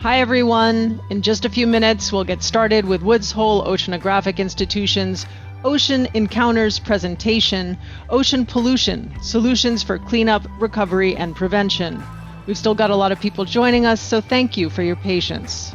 Hi everyone. In just a few minutes, we'll get started with Woods Hole Oceanographic Institution's Ocean Encounters presentation, Ocean Pollution, Solutions for Cleanup, Recovery, and Prevention. We've still got a lot of people joining us, so thank you for your patience.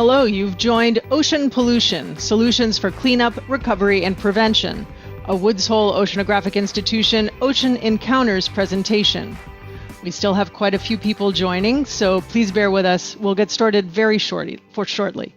Hello, you've joined Ocean Pollution, Solutions for Cleanup, Recovery, and Prevention, a Woods Hole Oceanographic Institution Ocean Encounters presentation. We still have quite a few people joining, so please bear with us. We'll get started very shortly.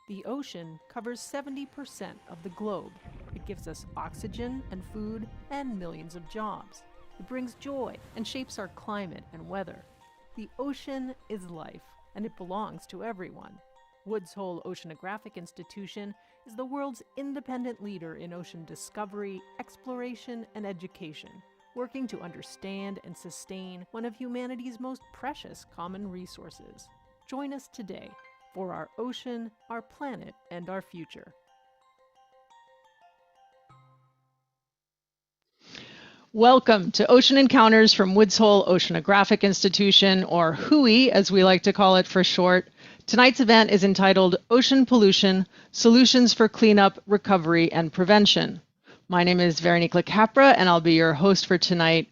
The ocean covers 70% of the globe. It gives us oxygen and food and millions of jobs. It brings joy and shapes our climate and weather. The ocean is life, and it belongs to everyone. Woods Hole Oceanographic Institution is the world's independent leader in ocean discovery, exploration, and education, working to understand and sustain one of humanity's most precious common resources. Join us today for our ocean, our planet, and our future. Welcome to Ocean Encounters from Woods Hole Oceanographic Institution, or WHOI as we like to call it for short. Tonight's event is entitled Ocean Pollution, Solutions for Cleanup, Recovery, and Prevention. My name is Veronique LaCapra, and I'll be your host for tonight.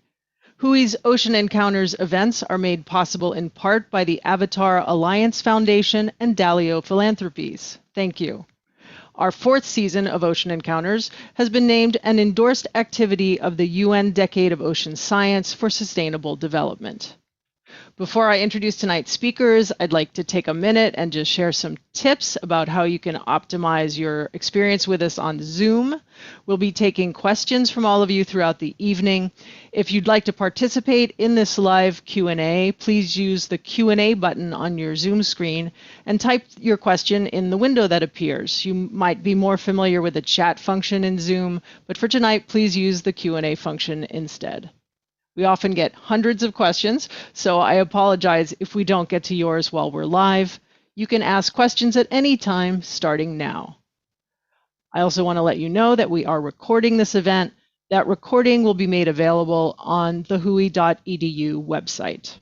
WHOI's Ocean Encounters events are made possible in part by the Avatar Alliance Foundation and Dalio Philanthropies. Thank you. Our fourth season of Ocean Encounters has been named an endorsed activity of the UN Decade of Ocean Science for Sustainable Development. Before I introduce tonight's speakers, I'd like to take a minute and just share some tips about how you can optimize your experience with us on Zoom. We'll be taking questions from all of you throughout the evening. If you'd like to participate in this live Q&A, please use the Q&A button on your Zoom screen and type your question in the window that appears. You might be more familiar with the chat function in Zoom, but for tonight, please use the Q&A function instead. We often get hundreds of questions, so I apologize if we don't get to yours while we're live. You can ask questions at any time, starting now. I also want to let you know that we are recording this event. That recording will be made available on the whoi.edu website.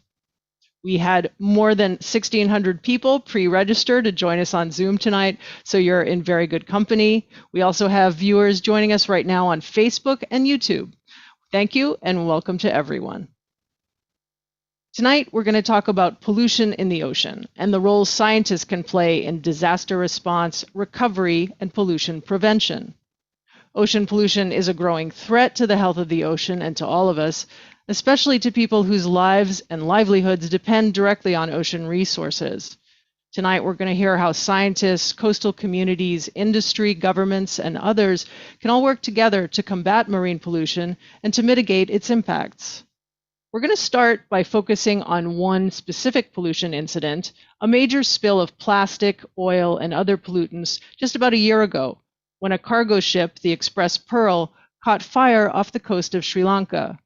We had more than 1,600 people pre-register to join us on Zoom tonight, so you're in very good company. We also have viewers joining us right now on Facebook and YouTube. Thank you and welcome to everyone. Tonight, we're going to talk about pollution in the ocean and the roles scientists can play in disaster response, recovery, and pollution prevention. Ocean pollution is a growing threat to the health of the ocean and to all of us. especially to people whose lives and livelihoods depend directly on ocean resources. Tonight, we're going to hear how scientists, coastal communities, industry, governments, and others can all work together to combat marine pollution and to mitigate its impacts. We're going to start by focusing on one specific pollution incident, a major spill of plastic, oil, and other pollutants just about a year ago, when a cargo ship, the Express Pearl, caught fire off the coast of Sri Lanka.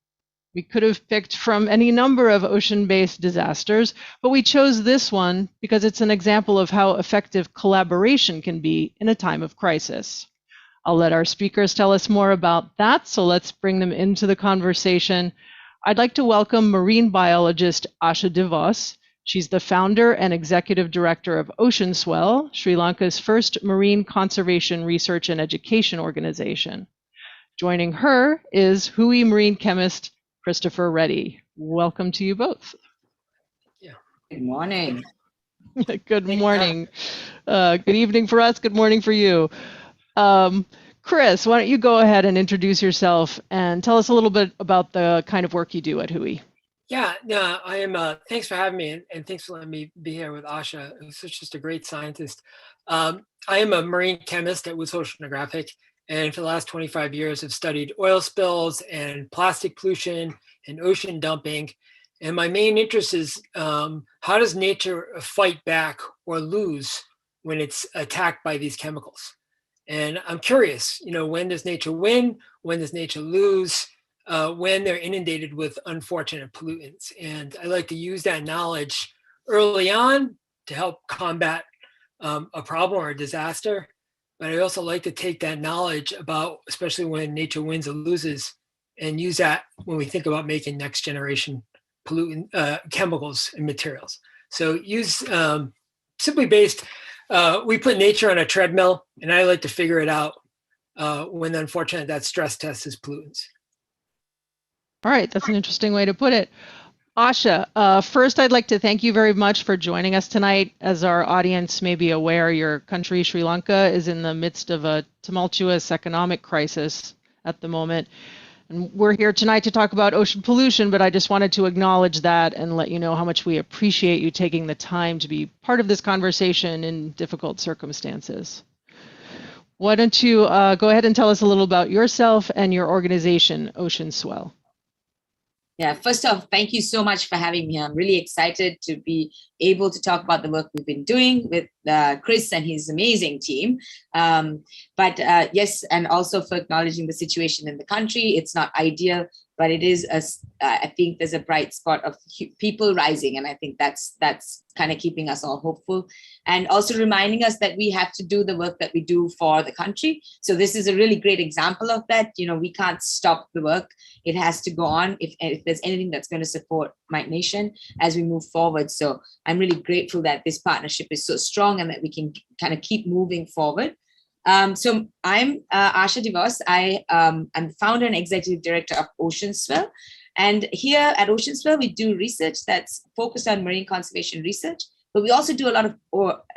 We could have picked from any number of ocean-based disasters, but we chose this one because it's an example of how effective collaboration can be in a time of crisis. I'll let our speakers tell us more about that, so let's bring them into the conversation. I'd like to welcome marine biologist Asha DeVos. She's the founder and executive director of Oceanswell, Sri Lanka's first marine conservation research and education organization. Joining her is WHOI marine chemist Christopher Reddy. Welcome to you both. Yeah. Good morning. Good morning. Good evening for us. Good morning for you. Chris, why don't you go ahead and introduce yourself and tell us a little bit about the kind of work you do at WHOI. Yeah, no, I am. Thanks for having me, and thanks for letting me be here with Asha, who's just a great scientist. I am a marine chemist at Oceanographic, and for the last 25 years, have studied oil spills and plastic pollution and ocean dumping. And my main interest is how does nature fight back or lose when it's attacked by these chemicals? And I'm curious, when does nature win? When does nature lose? When they're inundated with unfortunate pollutants. And I like to use that knowledge early on to help combat a problem or a disaster. But I also like to take that knowledge about, especially when nature wins or loses, and use that when we think about making next generation pollutant chemicals and materials. So use simply based, we put nature on a treadmill, and I like to figure it out when unfortunate that stress test is pollutants. All right, that's an interesting way to put it. Asha, first I'd like to thank you very much for joining us tonight. As our audience may be aware, your country, Sri Lanka, is in the midst of a tumultuous economic crisis at the moment. And we're here tonight to talk about ocean pollution, but I just wanted to acknowledge that and let you know how much we appreciate you taking the time to be part of this conversation in difficult circumstances. Why don't you go ahead and tell us a little about yourself and your organization, Oceanswell. Yeah, first off, thank you so much for having me. I'm really excited to be able to talk about the work we've been doing with Chris and his amazing team. Yes, and also for acknowledging the situation in the country. It's not ideal, but it is, I think there's a bright spot of people rising. And I think that's kind of keeping us all hopeful. And also reminding us that we have to do the work that we do for the country. So this is a really great example of that. We can't stop the work. It has to go on if there's anything that's going to support my nation as we move forward. So I'm really grateful that this partnership is so strong and that we can kind of keep moving forward. So I'm Asha DeVos. I'm the founder and executive director of Oceanswell. And here at Oceanswell, we do research that's focused on marine conservation research, but we also do a lot of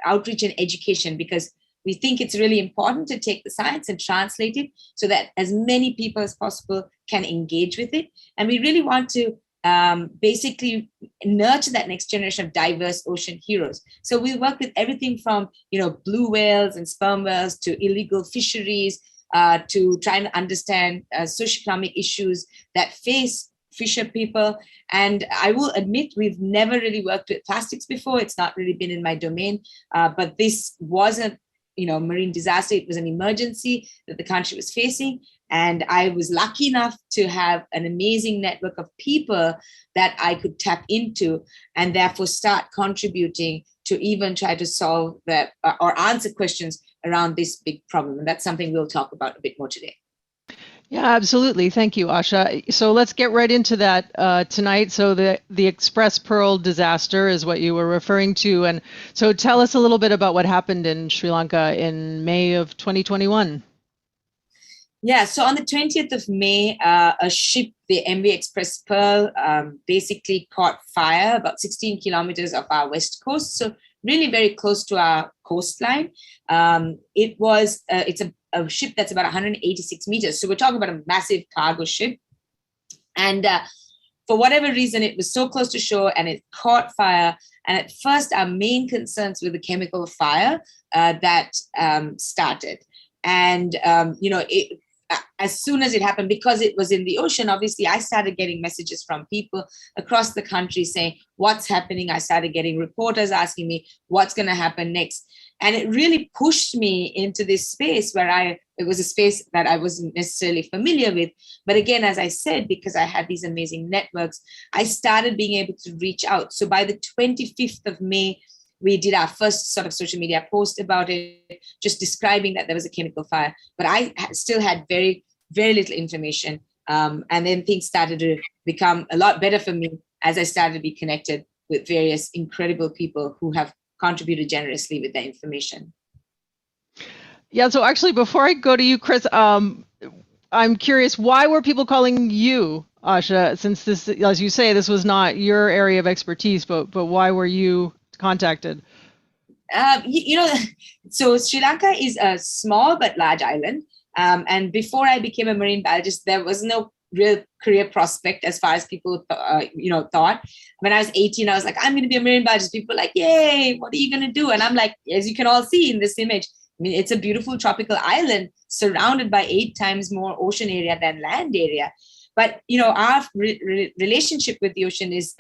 outreach and education because we think it's really important to take the science and translate it so that as many people as possible can engage with it. And we really want to basically nurture that next generation of diverse ocean heroes. So we work with everything from, blue whales and sperm whales to illegal fisheries, to trying to understand socioeconomic issues that face fisher people. And I will admit, we've never really worked with plastics before. It's not really been in my domain, but this wasn't, marine disaster. It was an emergency that the country was facing. And I was lucky enough to have an amazing network of people that I could tap into and therefore start contributing to even try to solve that or answer questions around this big problem. And that's something we'll talk about a bit more today. Yeah, absolutely. Thank you, Asha. So let's get right into that tonight. So the Express Pearl disaster is what you were referring to. And so tell us a little bit about what happened in Sri Lanka in May of 2021. Yeah, so on the 20th of May, a ship, the MV Express Pearl, basically caught fire about 16 kilometers off our west coast. So really very close to our coastline. It's a ship that's about 186 meters. So we're talking about a massive cargo ship. And for whatever reason, it was so close to shore and it caught fire. And at first, our main concerns were the chemical fire that started. And, as soon as it happened, because it was in the ocean, obviously, I started getting messages from people across the country saying, what's happening? I started getting reporters asking me what's going to happen next. And it really pushed me into this space where it was a space that I wasn't necessarily familiar with. But again, as I said, because I had these amazing networks, I started being able to reach out. So by the 25th of May, we did our first sort of social media post about it, just describing that there was a chemical fire. But I still had very, very little information. And then things started to become a lot better for me as I started to be connected with various incredible people who have contributed generously with their information. Yeah, so actually, before I go to you, Chris, I'm curious, why were people calling you, Asha, since this, as you say, this was not your area of expertise, but why were you contacted? So Sri Lanka is a small but large island. And before I became a marine biologist, there was no real career prospect as far as people, thought. When I was 18, I was like, I'm going to be a marine biologist. People were like, yay, what are you going to do? And I'm like, as you can all see in this image, I mean, it's a beautiful tropical island surrounded by 8 times more ocean area than land area. But, our relationship with the ocean is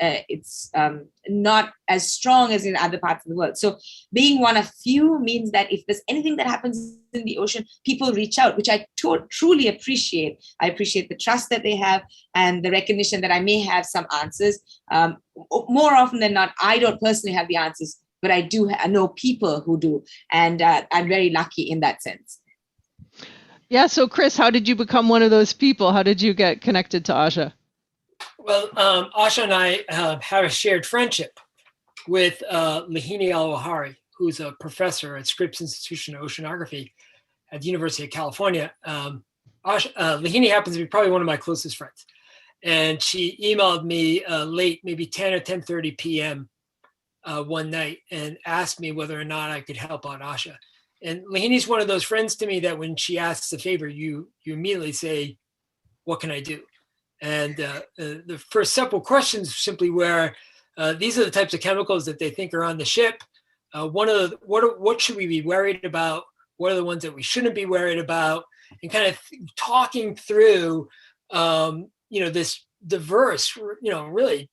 not as strong as in other parts of the world. So being one of few means that if there's anything that happens in the ocean, people reach out, which I truly appreciate. I appreciate the trust that they have and the recognition that I may have some answers. More often than not, I don't personally have the answers, but I do know people who do. And I'm very lucky in that sense. Yeah, so Chris, how did you become one of those people? How did you get connected to Asha? Well, Asha and I have a shared friendship with Lahini Al-Wahari, who's a professor at Scripps Institution of Oceanography at the University of California. Lahini happens to be probably one of my closest friends. And she emailed me late, maybe 10 or 10:30 p.m. One night and asked me whether or not I could help out Asha. And Lahini's one of those friends to me that when she asks a favor, you immediately say, what can I do? And the first several questions simply were, these are the types of chemicals that they think are on the ship. What should we be worried about? What are the ones that we shouldn't be worried about? And kind of talking through, this diverse, really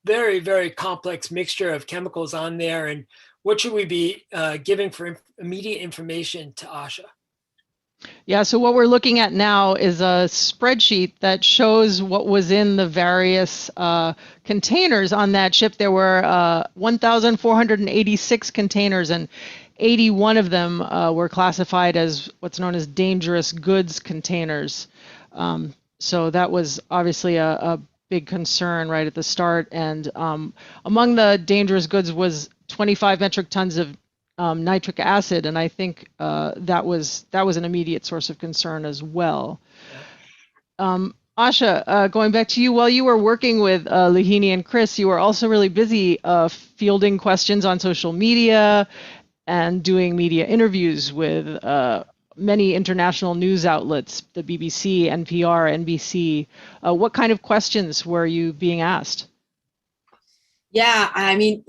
very, very complex mixture of chemicals on there. And what should we be giving for immediate information to Asha? Yeah, so what we're looking at now is a spreadsheet that shows what was in the various containers on that ship. There were 1,486 containers, and 81 of them were classified as what's known as dangerous goods containers. So that was obviously a big concern right at the start. And among the dangerous goods was 25 metric tons of nitric acid, and I think that was an immediate source of concern as well. Asha, going back to you, while you were working with Lahini and Chris, you were also really busy fielding questions on social media and doing media interviews with many international news outlets, the BBC, NPR, NBC. What kind of questions were you being asked? Yeah, I mean,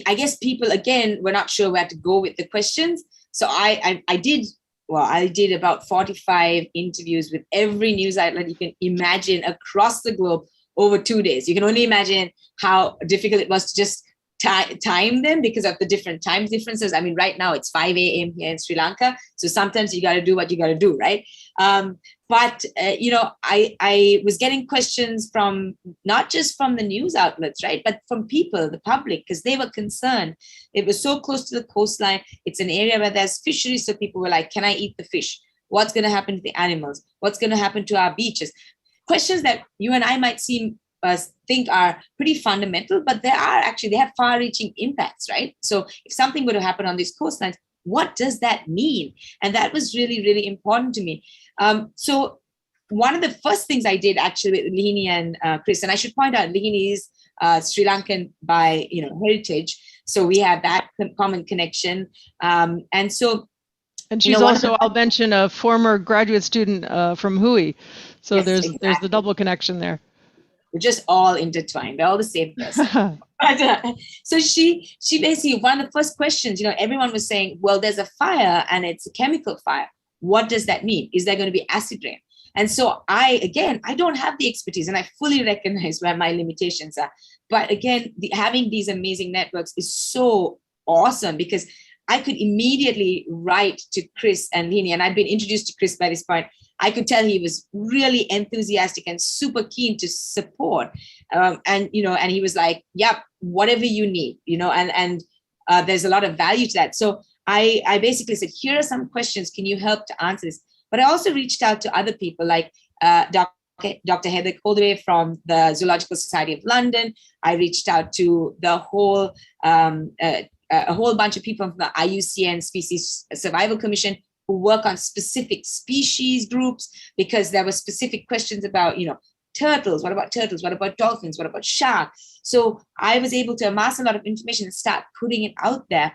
I guess people, again, were not sure where to go with the questions. So I did about 45 interviews with every news outlet you can imagine across the globe over 2 days. You can only imagine how difficult it was to just time them because of the different time differences. I mean, right now it's 5 a.m. here in Sri Lanka. So sometimes you got to do what you got to do, right? But I was getting questions from not just from the news outlets, right, but from people, the public, because they were concerned. It was so close to the coastline. It's an area where there's fisheries. So people were like, can I eat the fish? What's going to happen to the animals? What's going to happen to our beaches? Questions that you and I might think are pretty fundamental, but they have far-reaching impacts, right? So if something were to happen on these coastlines, what does that mean? And that was really, really important to me. So one of the first things I did actually with Lahini and Chris, and I should point out, Lahini is Sri Lankan by heritage, so we have that common connection. And she's also, I'll mention, a former graduate student from WHOI. So yes, there's exactly. the double connection there. We're just all intertwined. We're all the same person. So she basically, one of the first questions, everyone was saying, well, there's a fire and it's a chemical fire. What does that mean? Is there going to be acid rain? And so I don't have the expertise, and I fully recognize where my limitations are. But again, having these amazing networks is so awesome, because I could immediately write to Chris and Lini, and I'd been introduced to Chris by this point. I could tell he was really enthusiastic and super keen to support. And he was like, yep, whatever you need, and there's a lot of value to that. So I basically said, here are some questions. Can you help to answer this? But I also reached out to other people like Dr. Heather Coldaway from the Zoological Society of London. I reached out to the whole a whole bunch of people from the IUCN Species Survival Commission who work on specific species groups, because there were specific questions about, turtles. What about turtles? What about dolphins? What about sharks? So I was able to amass a lot of information and start putting it out there,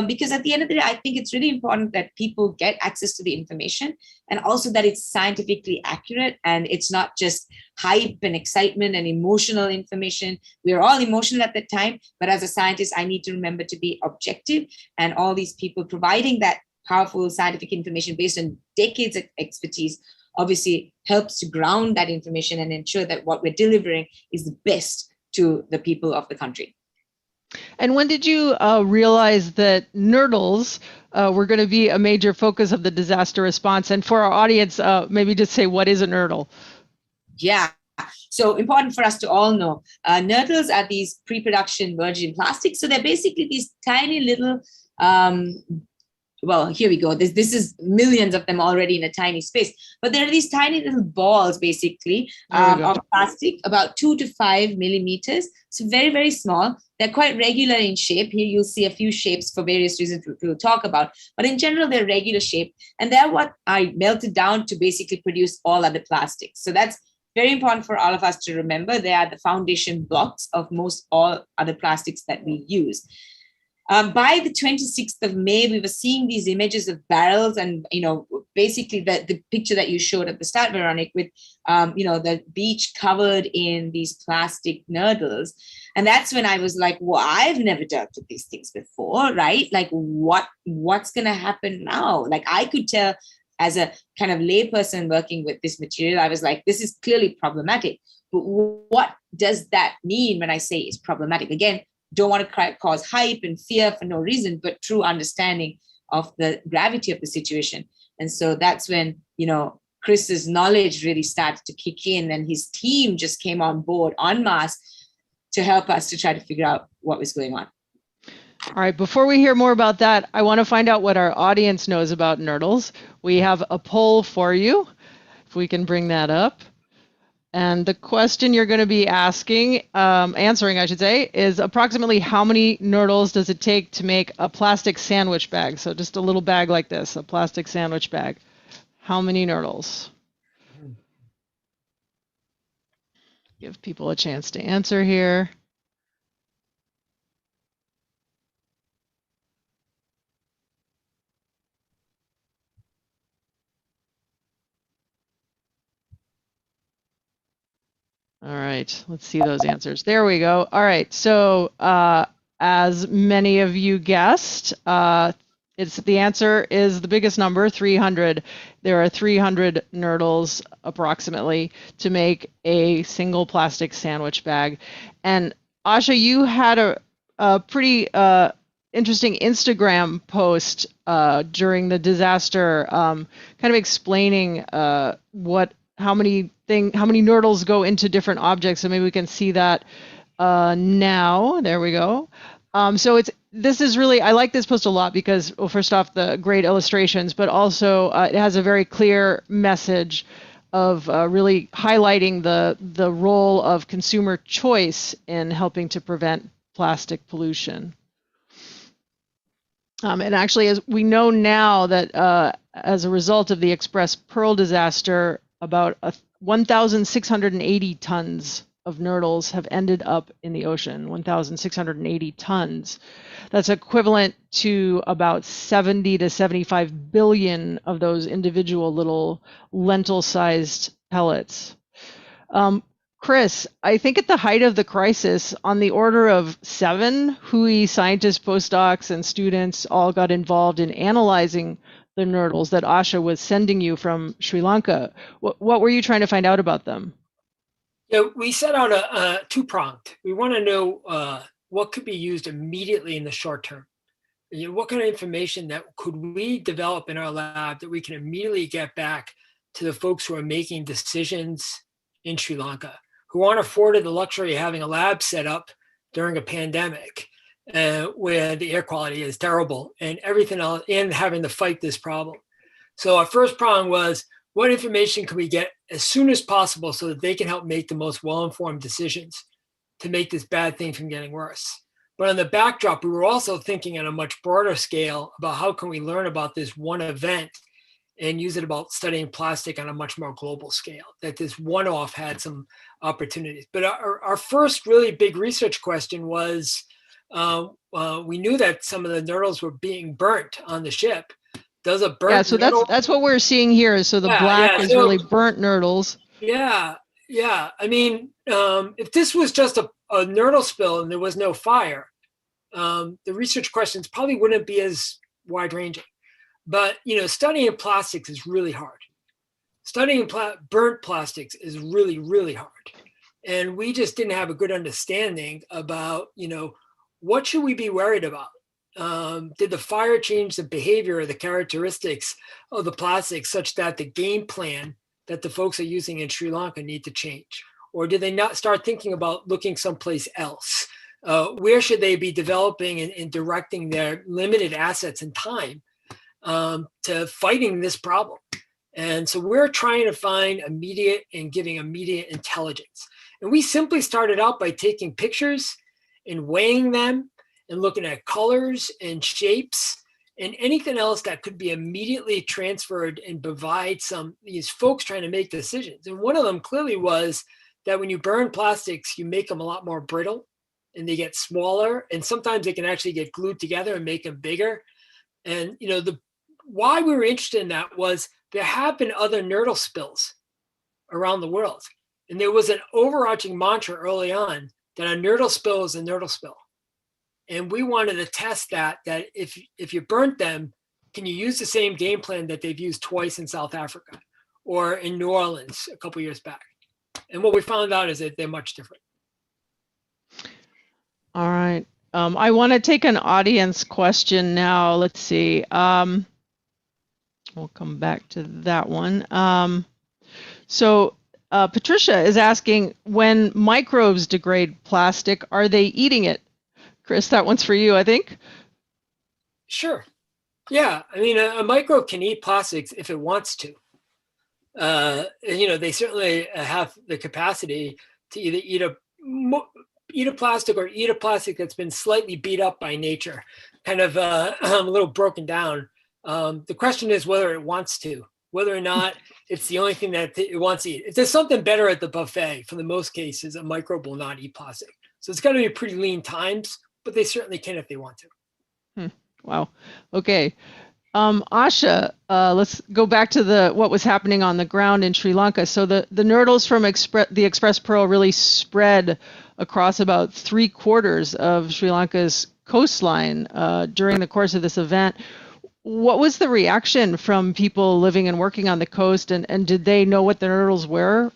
because at the end of the day, I think it's really important that people get access to the information, and also that it's scientifically accurate and it's not just hype and excitement and emotional information. We are all emotional at that time, but as a scientist, I need to remember to be objective, and all these people providing that powerful scientific information based on decades of expertise obviously helps to ground that information and ensure that what we're delivering is the best to the people of the country. And when did you realize that Nurdles were going to be a major focus of the disaster response? And for our audience, maybe just say, what is a Nurdle? Yeah, so important for us to all know. Nurdles are these pre-production virgin plastics. So they're basically these tiny little well, here we go. This is millions of them already in a tiny space. But there are these tiny little balls, basically, of plastic, about 2 to 5 millimeters. So very, very small. They're quite regular in shape. Here you'll see a few shapes for various reasons we'll talk about. But in general, they're regular shape. And they're what I melted down to basically produce all other plastics. So that's very important for all of us to remember. They are the foundation blocks of most all other plastics that we use. By the 26th of May, we were seeing these images of barrels and, basically the picture that you showed at the start, Veronique, with, the beach covered in these plastic nurdles. And that's when I was like, well, I've never dealt with these things before, right? Like what's going to happen now? Like I could tell as a kind of layperson working with this material, I was like, this is clearly problematic. But what does that mean when I say it's problematic? Again, don't want to cause hype and fear for no reason, but true understanding of the gravity of the situation. And so that's when, Chris's knowledge really started to kick in, and his team just came on board en masse to help us to try to figure out what was going on. All right, before we hear more about that, I want to find out what our audience knows about Nurdles. We have a poll for you, if we can bring that up. And the question you're going to be answering, I should say, is approximately how many Nurdles does it take to make a plastic sandwich bag? So just a little bag like this, a plastic sandwich bag. How many Nurdles? Give people a chance to answer here. All right, let's see those answers. There we go. All right, so as many of you guessed, the answer is the biggest number, 300. There are 300 Nurdles approximately to make a single plastic sandwich bag. And Asha, you had a pretty interesting Instagram post during the disaster, kind of explaining how many Nurdles go into different objects. So maybe we can see that now. There we go. So this is really, I like this post a lot because, well, first off, the great illustrations, but also it has a very clear message of really highlighting the role of consumer choice in helping to prevent plastic pollution. And actually, as we know now that as a result of the Express Pearl disaster, about 1,680 tons of Nurdles have ended up in the ocean. 1,680 tons. That's equivalent to about 70 to 75 billion of those individual little lentil-sized pellets. Chris, I think at the height of the crisis, on the order of 7 WHOI scientists, postdocs, and students all got involved in analyzing the nurdles that Asha was sending you from Sri Lanka. What were you trying to find out about them? Yeah, we set out a two-pronged. We want to know what could be used immediately in the short term. What kind of information that could we develop in our lab that we can immediately get back to the folks who are making decisions in Sri Lanka, who aren't afforded the luxury of having a lab set up during a pandemic where the air quality is terrible and everything else, and having to fight this problem. So our first prong was, what information can we get as soon as possible so that they can help make the most well-informed decisions to make this bad thing from getting worse? But on the backdrop, we were also thinking on a much broader scale about how can we learn about this one event and use it about studying plastic on a much more global scale, that this one-off had some opportunities. But our first really big research question was, we knew that some of the nurdles were being burnt on the ship. Does a burnt Yeah, so that's what we're seeing here. So the black is really burnt nurdles. Yeah. I mean, if this was just a nurdle spill and there was no fire, the research questions probably wouldn't be as wide-ranging. But studying plastics is really hard. Studying burnt plastics is really, really hard. And we just didn't have a good understanding about, what should we be worried about? Did the fire change the behavior or the characteristics of the plastics such that the game plan that the folks are using in Sri Lanka need to change? Or did they not start thinking about looking someplace else? Where should they be developing and directing their limited assets and time to fighting this problem? And so we're trying to find immediate and giving immediate intelligence. And we simply started out by taking pictures and weighing them and looking at colors and shapes and anything else that could be immediately transferred and provide these folks trying to make decisions. And one of them clearly was that when you burn plastics, you make them a lot more brittle and they get smaller. And sometimes they can actually get glued together and make them bigger. And, why we were interested in that was there have been other nurdle spills around the world. And there was an overarching mantra early on that a nurdle spill is a nurdle spill. And we wanted to test that if you burnt them, can you use the same game plan that they've used twice in South Africa or in New Orleans a couple years back? And what we found out is that they're much different. All right. I want to take an audience question now. Let's see. We'll come back to that one. So Patricia is asking, when microbes degrade plastic, are they eating it? Chris, that one's for you, I think. Sure. Yeah. I mean, a microbe can eat plastics if it wants to. They certainly have the capacity to either eat a plastic or eat a plastic that's been slightly beat up by nature, kind of a little broken down. The question is whether it wants to, whether or not it's the only thing that it wants to eat. If there's something better at the buffet, for the most cases, a microbe will not eat plastic. So it's got to be pretty lean times, but they certainly can if they want to. Wow. Okay. Asha, let's go back to what was happening on the ground in Sri Lanka. So the nurdles from the Express Pearl really spread across about 3/4 of Sri Lanka's coastline during the course of this event. What was the reaction from people living and working on the coast, and did they know what the nurdles were?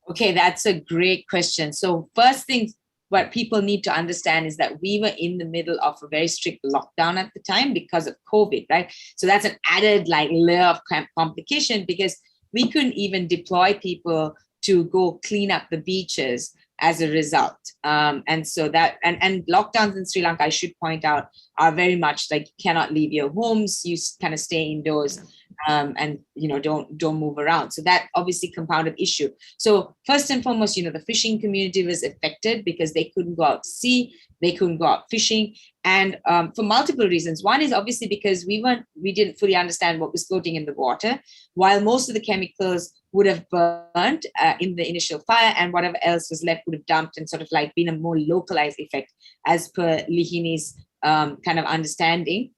Okay, that's a great question. So first thing, what people need to understand is that we were in the middle of a very strict lockdown at the time because of COVID, right? So that's an added layer of complication because we couldn't even deploy people to go clean up the beaches as a result. And so that, and lockdowns in Sri Lanka, I should point out, are very much like you cannot leave your homes, you kind of stay indoors and don't move around. So that obviously compounded issue. So first and foremost, the fishing community was affected because they couldn't go out to sea, they couldn't go out fishing. And for multiple reasons. One is obviously because we didn't fully understand what was floating in the water, while most of the chemicals would have burnt in the initial fire, and whatever else was left would have dumped and sort of been a more localized effect as per Lihini's kind of understanding.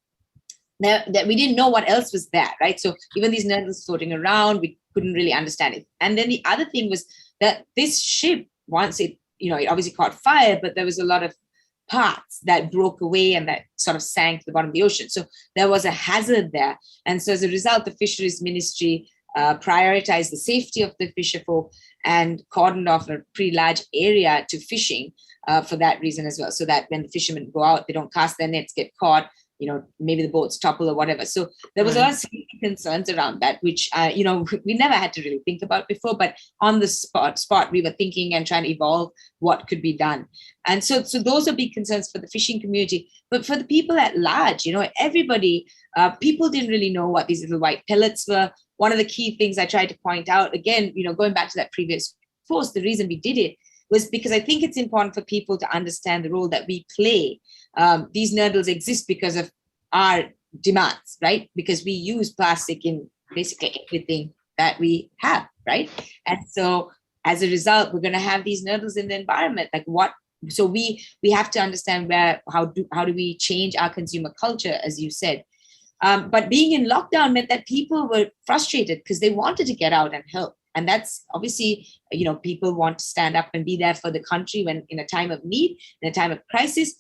Now, that we didn't know what else was there, right? So even these nurdles floating around, we couldn't really understand it. And then the other thing was that this ship, once it, it obviously caught fire, but there was a lot of parts that broke away and that sort of sank to the bottom of the ocean. So there was a hazard there. And so as a result, the Fisheries Ministry prioritized the safety of the fisherfolk and cordoned off a pretty large area to fishing for that reason as well. So that when the fishermen go out, they don't cast their nets, get caught, maybe the boats topple or whatever. So there was a lot of concerns around that, which, we never had to really think about before, but on the spot, we were thinking and trying to evolve what could be done. And so those are big concerns for the fishing community, but for the people at large, everybody, people didn't really know what these little white pellets were. One of the key things I tried to point out, again, going back to that previous post, the reason we did it was because I think it's important for people to understand the role that we play. These nurdles exist because of our demands, right? Because we use plastic in basically everything that we have, right? And so as a result, we're going to have these nurdles in the environment. Like what? So we have to understand how do we change our consumer culture, as you said. But being in lockdown meant that people were frustrated because they wanted to get out and help. And that's obviously, people want to stand up and be there for the country when in a time of need, in a time of crisis.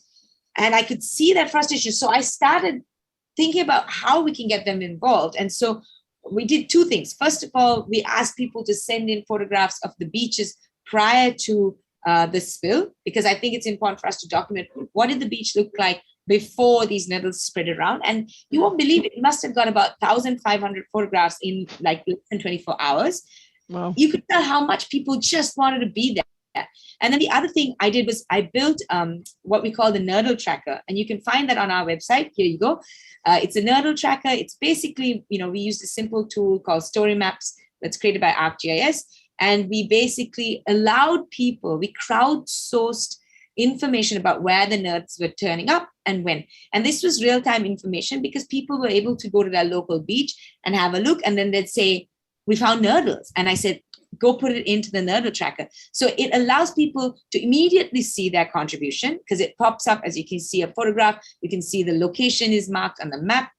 And I could see that frustration. So I started thinking about how we can get them involved. And so we did two things. First of all, we asked people to send in photographs of the beaches prior to the spill, because I think it's important for us to document what did the beach look like before these nurdles spread around. And you won't believe it, must have got about 1,500 photographs in like less than 24 hours. Wow. You could tell how much people just wanted to be there. And then the other thing I did was I built what we call the Nurdle tracker. And you can find that on our website. Here you go. It's a Nurdle tracker. It's basically, we used a simple tool called Story Maps that's created by ArcGIS. And we basically allowed people, we crowdsourced information about where the nurdles were turning up and when. And this was real-time information because people were able to go to their local beach and have a look. And then they'd say, we found nurdles. And I said, go put it into the Nurdle tracker. So it allows people to immediately see their contribution because it pops up, as you can see a photograph, you can see the location is marked on the map.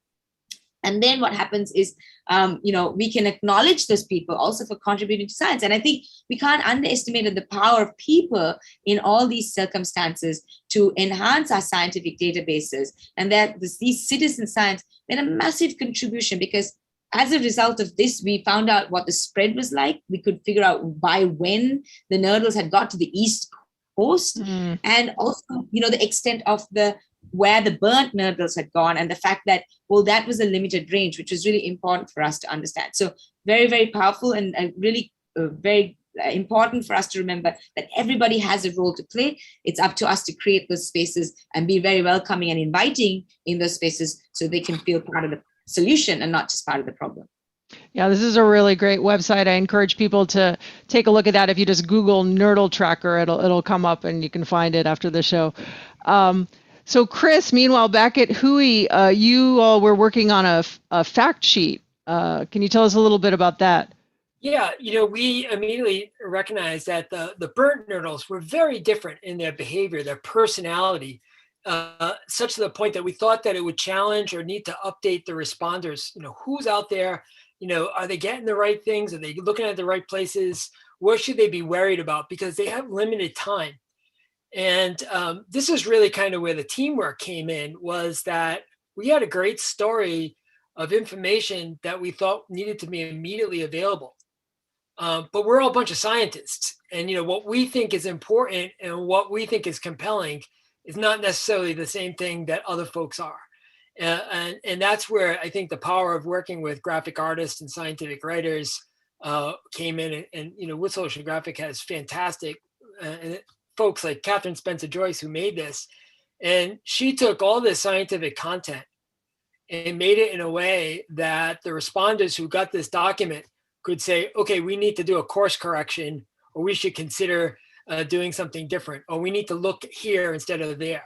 And then what happens is, we can acknowledge those people also for contributing to science. And I think we can't underestimate the power of people in all these circumstances to enhance our scientific databases. And that these citizen science made a massive contribution because as a result of this, we found out what the spread was like. We could figure out by when the nurdles had got to the East Coast and also, the extent of where the burnt nurdles had gone and the fact that, that was a limited range, which was really important for us to understand. So very, very powerful and really very important for us to remember that everybody has a role to play. It's up to us to create those spaces and be very welcoming and inviting in those spaces so they can feel part of the solution and not just part of the problem. Yeah, this is a really great website. I encourage people to take a look at that. If you just Google Nurdle tracker, it'll come up and you can find it after the show. So Chris, meanwhile, back at WHOI, you all were working on a fact sheet. Can you tell us a little bit about that? Yeah, we immediately recognized that the burnt nurdles were very different in their behavior, their personality, such to the point that we thought that it would challenge or need to update the responders. Who's out there? Are they getting the right things? Are they looking at the right places? What should they be worried about? Because they have limited time. And this is really kind of where the teamwork came in, was that we had a great story of information that we thought needed to be immediately available. But we're all a bunch of scientists. And, what we think is important and what we think is compelling is not necessarily the same thing that other folks are. And that's where I think the power of working with graphic artists and scientific writers came in. And Woods Oceanographic has fantastic folks like Catherine Spencer Joyce who made this. And she took all this scientific content and made it in a way that the responders who got this document could say, okay, we need to do a course correction, or we should consider doing something different, or we need to look here instead of there.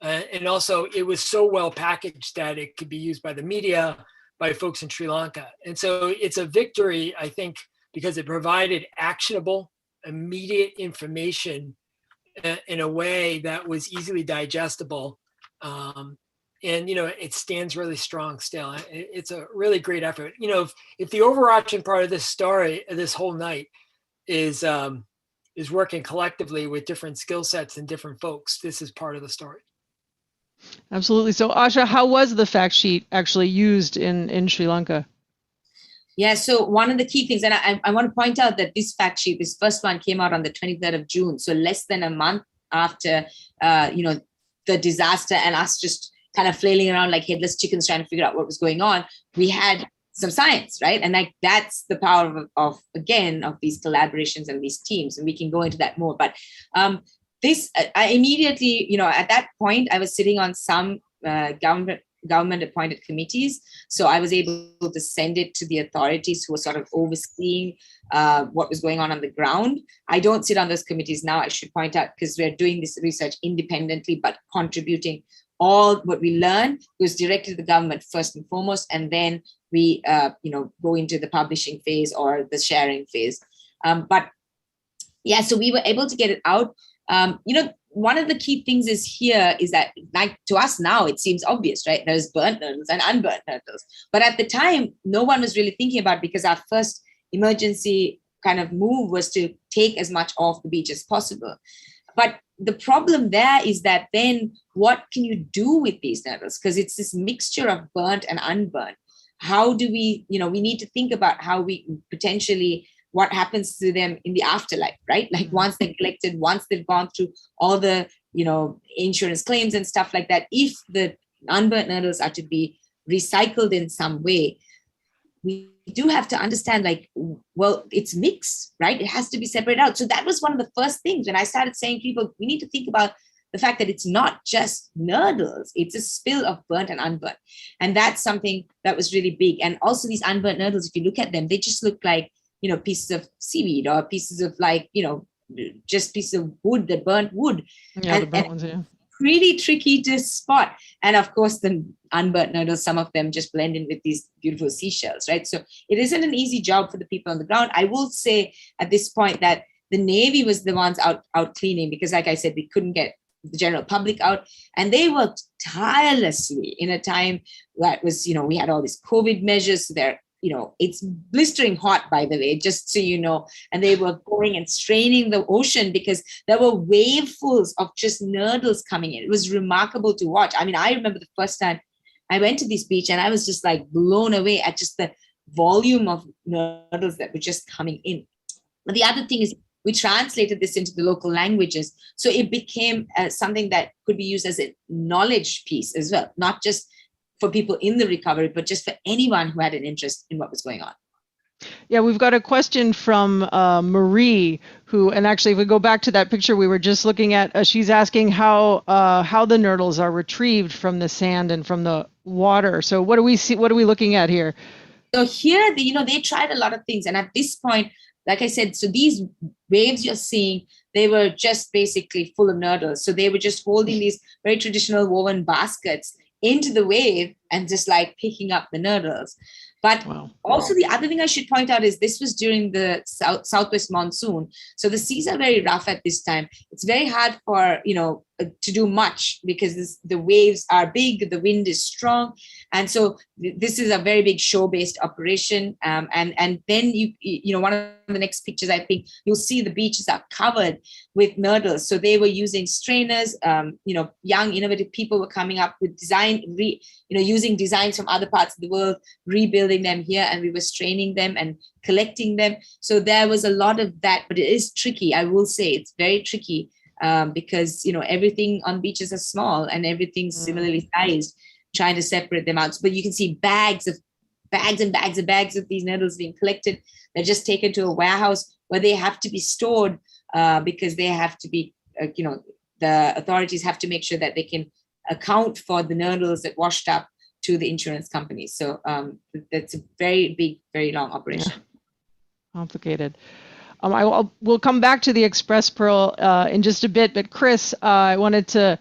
And also it was so well packaged that it could be used by the media, by folks in Sri Lanka. And so it's a victory, I think, because it provided actionable, immediate information in a way that was easily digestible. And, it stands really strong still. It's a really great effort. If the overarching part of this story, this whole night, is working collectively with different skill sets and different folks. This is part of the story. Absolutely. So Asha, how was the fact sheet actually used in Sri Lanka? Yeah, so one of the key things, and I want to point out that this fact sheet, this first one came out on the 23rd of June, so less than a month after, the disaster and us just kind of flailing around like headless chickens trying to figure out what was going on. We had some science, right? And like that's the power of these collaborations and these teams, and we can go into that more. But I immediately, at that point, I was sitting on some government appointed committees. So I was able to send it to the authorities who were sort of overseeing what was going on the ground. I don't sit on those committees now, I should point out, because we're doing this research independently, but contributing all what we learn goes directly to the government first and foremost, and then we go into the publishing phase or the sharing phase. But yeah, so we were able to get it out. One of the key things is that, like, to us now, it seems obvious, right? There's burnt nurdles and unburnt nurdles. But at the time, no one was really thinking about it, because our first emergency kind of move was to take as much off the beach as possible. But the problem there is that then what can you do with these nurdles? Because it's this mixture of burnt and unburnt. How do we need to think about how we potentially, what happens to them in the afterlife, right? Like once they're collected, once they've gone through all the, insurance claims and stuff like that, if the unburnt nurdles are to be recycled in some way, we do have to understand, like, well, it's mixed, right? It has to be separated out. So that was one of the first things when I started saying, people, we need to think about the fact that it's not just nurdles, it's a spill of burnt and unburnt. And that's something that was really big. And also these unburnt nurdles, if you look at them, they just look like, pieces of seaweed or pieces of just pieces of wood, the burnt wood. Yeah, the burnt ones, yeah. Really tricky to spot. And of course, the unburnt nurdles, some of them just blend in with these beautiful seashells, right? So it isn't an easy job for the people on the ground. I will say at this point that the Navy was the ones out cleaning, because like I said, we couldn't get the general public out, and they worked tirelessly in a time that was, we had all these COVID measures. So they're, it's blistering hot, by the way, just so you know. And they were going and straining the ocean because there were wavefuls of just nurdles coming in. It was remarkable to watch. I mean, I remember the first time I went to this beach and I was just like blown away at just the volume of nurdles that were just coming in. But the other thing is, we translated this into the local languages. So it became something that could be used as a knowledge piece as well, not just for people in the recovery, but just for anyone who had an interest in what was going on. Yeah, we've got a question from Marie, and actually, if we go back to that picture we were just looking at, she's asking how the nurdles are retrieved from the sand and from the water. So what do we see? What are we looking at here? So here, they tried a lot of things, and at this point, like I said, so these waves you're seeing, they were just basically full of nurdles. So they were just holding these very traditional woven baskets into the wave and just like picking up the nurdles. But also the other thing I should point out is this was during the southwest monsoon. So the seas are very rough at this time. It's very hard for, to do much because the waves are big, the wind is strong. And so this is a very big show-based operation. And then, one of the next pictures, I think you'll see the beaches are covered with nurdles. So they were using strainers, young, innovative people were coming up with using designs from other parts of the world, rebuilding them here, and we were straining them and collecting them. So there was a lot of that, but it is tricky. I will say it's very tricky because, everything on beaches are small and everything's similarly sized, trying to separate them out. But you can see bags and bags of these nurdles being collected. They're just taken to a warehouse where they have to be stored because they have to be, the authorities have to make sure that they can account for the nurdles that washed up to the insurance companies. So that's a very big, very long operation. Yeah. Complicated. We'll come back to the Express Pearl in just a bit, but Chris, I wanted to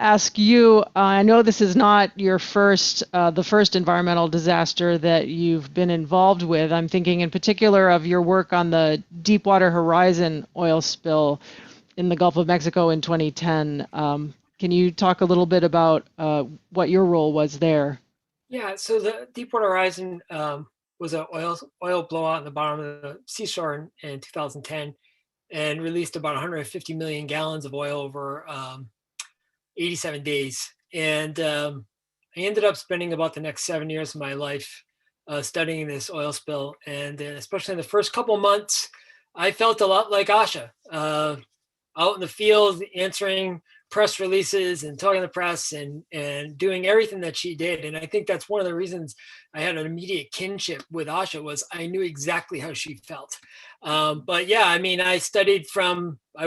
ask you, I know this is not your the first environmental disaster that you've been involved with. I'm thinking in particular of your work on the Deepwater Horizon oil spill in the Gulf of Mexico in 2010. Can you talk a little bit about what your role was there? Yeah, so the Deepwater Horizon was an oil blowout in the bottom of the seashore in 2010, and released about 150 million gallons of oil over 87 days. And I ended up spending about the next 7 years of my life studying this oil spill. And especially in the first couple months, I felt a lot like Asha, out in the field, answering press releases and talking to the press and doing everything that she did. And I think that's one of the reasons I had an immediate kinship with Asha, was I knew exactly how she felt. But yeah, I mean, I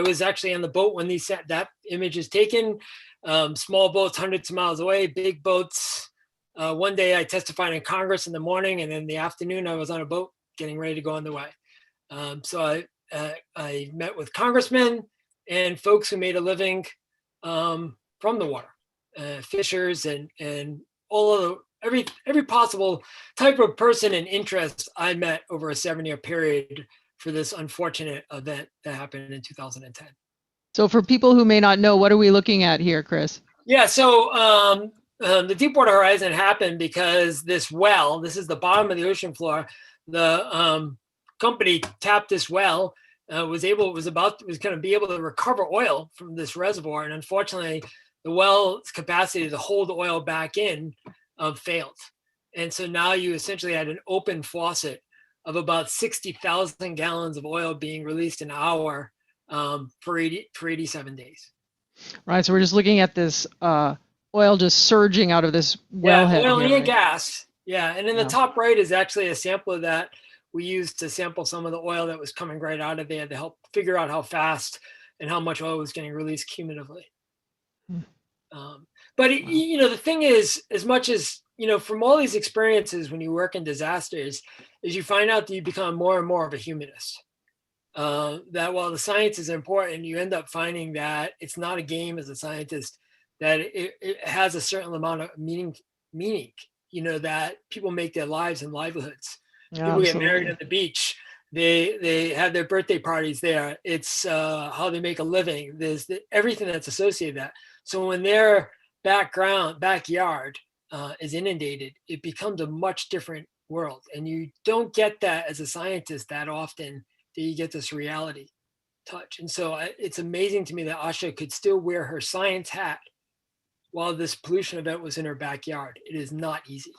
was actually on the boat when that image is taken. Small boats, hundreds of miles away, big boats. One day I testified in Congress in the morning, and in the afternoon I was on a boat getting ready to go on the way. So I met with congressmen and folks who made a living from the water, fishers and all of every possible type of person and interest I met over a 7-year period for this unfortunate event that happened in 2010. So for people who may not know, what are we looking at here, Chris? Yeah, so the Deepwater Horizon happened because this is the bottom of the ocean floor. The company tapped this well, was going to be able to recover oil from this reservoir, and unfortunately, the well's capacity to hold oil back in failed. And so now you essentially had an open faucet of about 60,000 gallons of oil being released an hour for 87 days. Right. So we're just looking at this oil just surging out of this wellhead. Yeah, oil here, and right? gas. Yeah. And in the top right is actually a sample that we used to sample some of the oil that was coming right out of there to help figure out how fast and how much oil was getting released cumulatively. But the thing is, as much as, from all these experiences when you work in disasters, is you find out that you become more and more of a humanist. That while the science is important, you end up finding that it's not a game as a scientist, that it has a certain amount of meaning, that people make their lives and livelihoods. Yeah, people absolutely. get married on the beach. They have their birthday parties there. It's how they make a living. There's everything that's associated with that. So when their backyard is inundated, it becomes a much different world. And you don't get that as a scientist that often, that you get this reality touch. And so it's amazing to me that Asha could still wear her science hat while this pollution event was in her backyard. It is not easy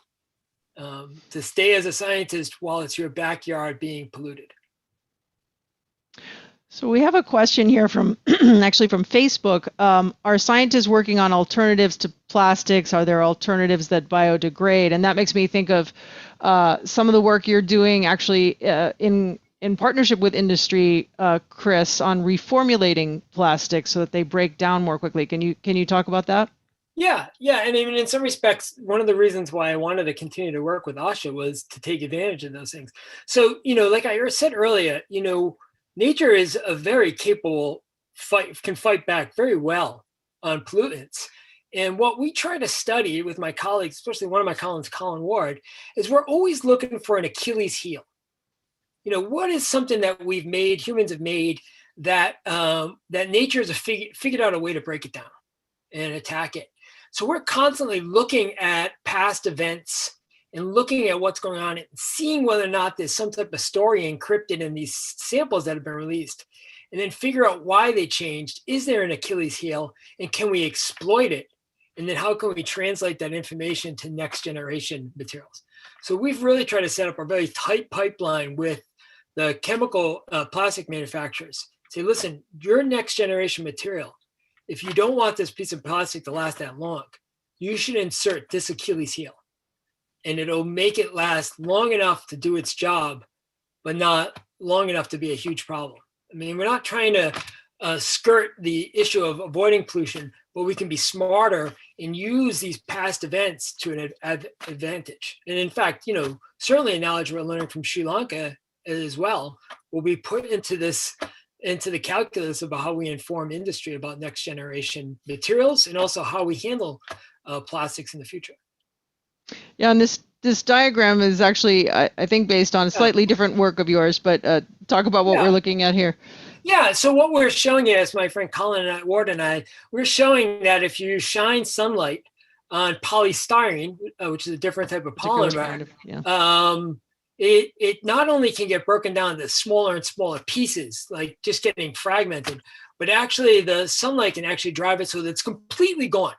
to stay as a scientist while it's your backyard being polluted. So we have a question here from actually from Facebook. Are scientists working on alternatives to plastics? Are there alternatives that biodegrade? And that makes me think of some of the work you're doing actually in partnership with industry, Chris, on reformulating plastics so that they break down more quickly. Can you talk about that? Yeah. And even in some respects, one of the reasons why I wanted to continue to work with Asha was to take advantage of those things. So, like I said earlier, nature is a very capable can fight back very well on pollutants. And what we try to study with my colleagues, especially one of my colleagues, Colin Ward, is we're always looking for an Achilles heel. What is something that humans have made that nature has figured out a way to break it down and attack it. So we're constantly looking at past events and looking at what's going on and seeing whether or not there's some type of story encrypted in these samples that have been released, and then figure out why they changed. Is there an Achilles heel, and can we exploit it? And then how can we translate that information to next generation materials? So we've really tried to set up a very tight pipeline with the chemical plastic manufacturers. Say, listen, your next generation material, if you don't want this piece of plastic to last that long, you should insert this Achilles heel. And it'll make it last long enough to do its job, but not long enough to be a huge problem. I mean, we're not trying to skirt the issue of avoiding pollution, but we can be smarter and use these past events to an advantage. And in fact, certainly a knowledge we're learning from Sri Lanka as well will be put into the calculus about how we inform industry about next generation materials and also how we handle plastics in the future. Yeah, and this diagram is actually, I think, based on slightly different work of yours, but talk about what we're looking at here. Yeah, so what we're showing is, my friend Colin Ward and I, we're showing that if you shine sunlight on polystyrene, which is a different type of polymer, it not only can get broken down into smaller and smaller pieces, like just getting fragmented, but actually the sunlight can actually drive it so that it's completely gone.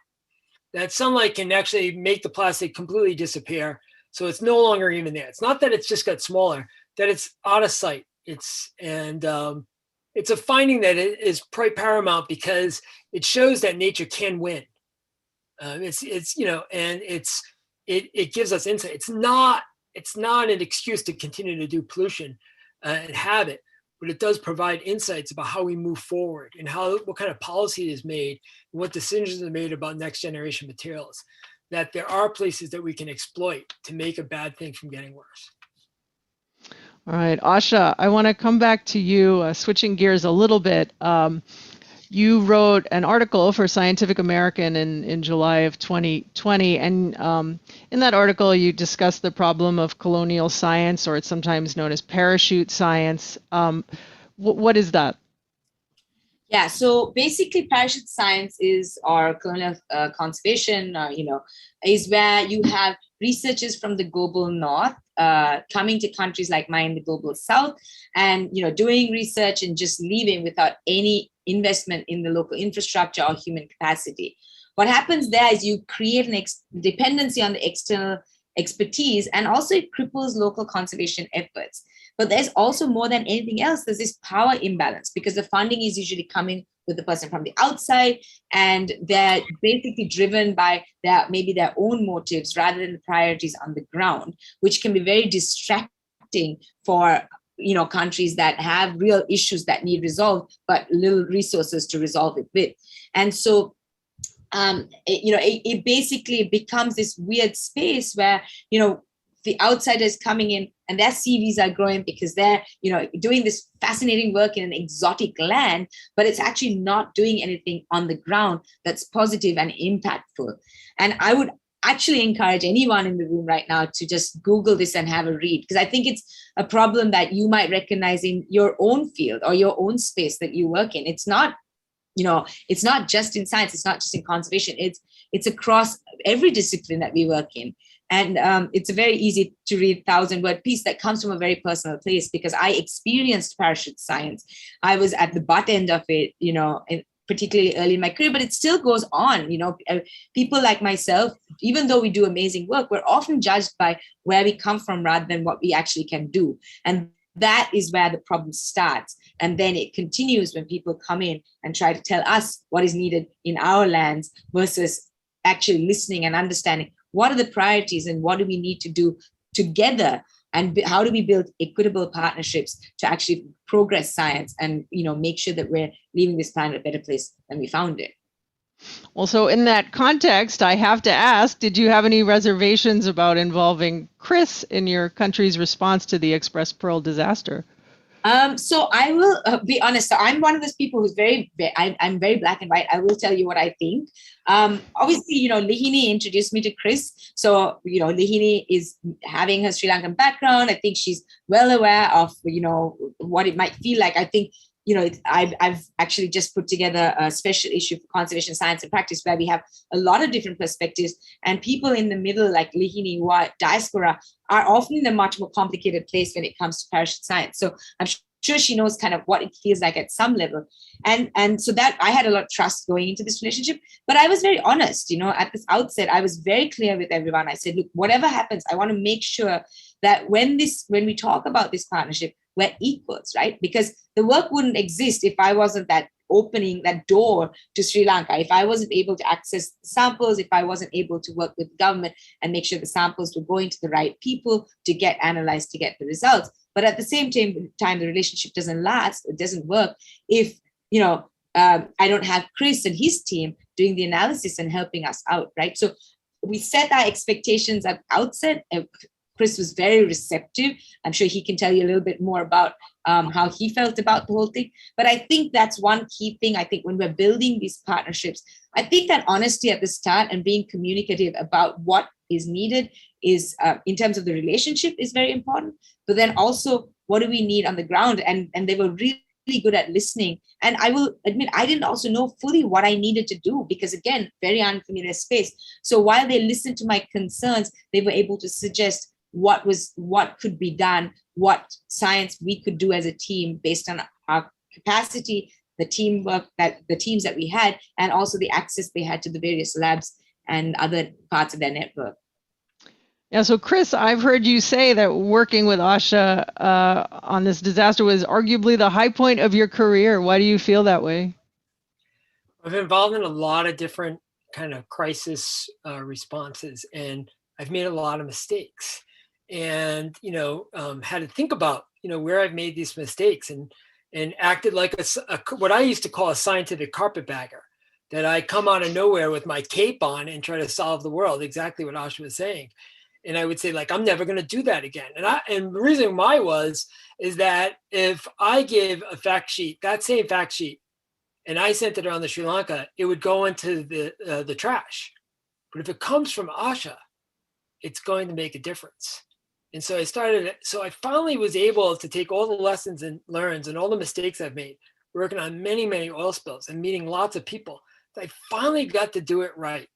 That sunlight can actually make the plastic completely disappear. So it's no longer even there. It's not that it's just got smaller, that it's out of sight. It's a finding that is paramount because it shows that nature can win. It gives us insight. It's not an excuse to continue to do pollution and have it, but it does provide insights about how we move forward and what kind of policy is made, and what decisions are made about next generation materials. That there are places that we can exploit to make a bad thing from getting worse. All right, Asha, I want to come back to you, switching gears a little bit. You wrote an article for Scientific American in July of 2020, and in that article you discussed the problem of colonial science, or it's sometimes known as parachute science. What is that? Yeah, so basically parachute science is, or colonial conservation, is where you have researchers from the global north coming to countries like mine, the global south, and doing research and just leaving without any investment in the local infrastructure or human capacity. What happens there is you create an dependency on the external expertise, and also it cripples local conservation efforts. But there's also, more than anything else, there's this power imbalance, because the funding is usually coming with the person from the outside, and they're basically driven by maybe their own motives rather than the priorities on the ground, which can be very distracting for countries that have real issues that need resolved, but little resources to resolve it with. And so it basically becomes this weird space where the outsiders coming in and their CVs are growing because they're doing this fascinating work in an exotic land, but it's actually not doing anything on the ground that's positive and impactful. And I would actually encourage anyone in the room right now to just Google this and have a read, because I think it's a problem that you might recognize in your own field or your own space that you work in. It's not just in science, it's not just in conservation, it's across every discipline that we work in. And it's a very easy to read 1,000-word piece that comes from a very personal place, because I experienced parachute science. I was at the butt end of it, particularly early in my career, but it still goes on. People like myself, even though we do amazing work, we're often judged by where we come from rather than what we actually can do. And that is where the problem starts. And then it continues when people come in and try to tell us what is needed in our lands versus actually listening and understanding what are the priorities and what do we need to do together, and how do we build equitable partnerships to actually progress science and make sure that we're leaving this planet a better place than we found it. Well, so in that context, I have to ask, did you have any reservations about involving Chris in your country's response to the Express Pearl disaster? So I will be honest. So I'm one of those people who's I'm very black and white. I will tell you what I think. Obviously, Lihini introduced me to Chris. So, Lihini is having her Sri Lankan background. I think she's well aware of, what it might feel like. I think, I've actually just put together a special issue for Conservation Science and Practice, where we have a lot of different perspectives, and people in the middle, like Lihini, who are diaspora, are often in a much more complicated place when it comes to parachute science. So I'm sure she knows kind of what it feels like at some level. And so that I had a lot of trust going into this relationship, but I was very honest, at this outset, I was very clear with everyone. I said, look, whatever happens, I want to make sure that when we talk about this partnership, we're equals, right? Because the work wouldn't exist if I wasn't that opening that door to Sri Lanka, if I wasn't able to access samples, if I wasn't able to work with government and make sure the samples were going to the right people to get analyzed, to get the results. But at the same time, the relationship doesn't last, it doesn't work if, I don't have Chris and his team doing the analysis and helping us out, right? So we set our expectations at the outset. Chris was very receptive. I'm sure he can tell you a little bit more about how he felt about the whole thing. But I think that's one key thing. I think when we're building these partnerships, I think that honesty at the start and being communicative about what is needed is, in terms of the relationship, is very important. But then also, what do we need on the ground? And they were really good at listening. And I will admit, I didn't also know fully what I needed to do, because again, very unfamiliar space. So while they listened to my concerns, they were able to suggest what could be done, what science we could do as a team based on our capacity, the teamwork the teams that we had, and also the access they had to the various labs and other parts of their network. Yeah, so Chris, I've heard you say that working with Asha on this disaster was arguably the high point of your career. Why do you feel that way? I've been involved in a lot of different kind of crisis responses, and I've made a lot of mistakes, and had to think about where I've made these mistakes, and acted like what I used to call a scientific carpetbagger, that I come out of nowhere with my cape on and try to solve the world, exactly what Asha was saying. And I would say, like, I'm never going to do that again. And the reason why is that if I give a fact sheet, that same fact sheet, and I sent it around the Sri Lanka, it would go into the trash. But if it comes from Asha, it's going to make a difference. And so I finally was able to take all the lessons and learns and all the mistakes I've made, working on many, many oil spills and meeting lots of people. I finally got to do it right.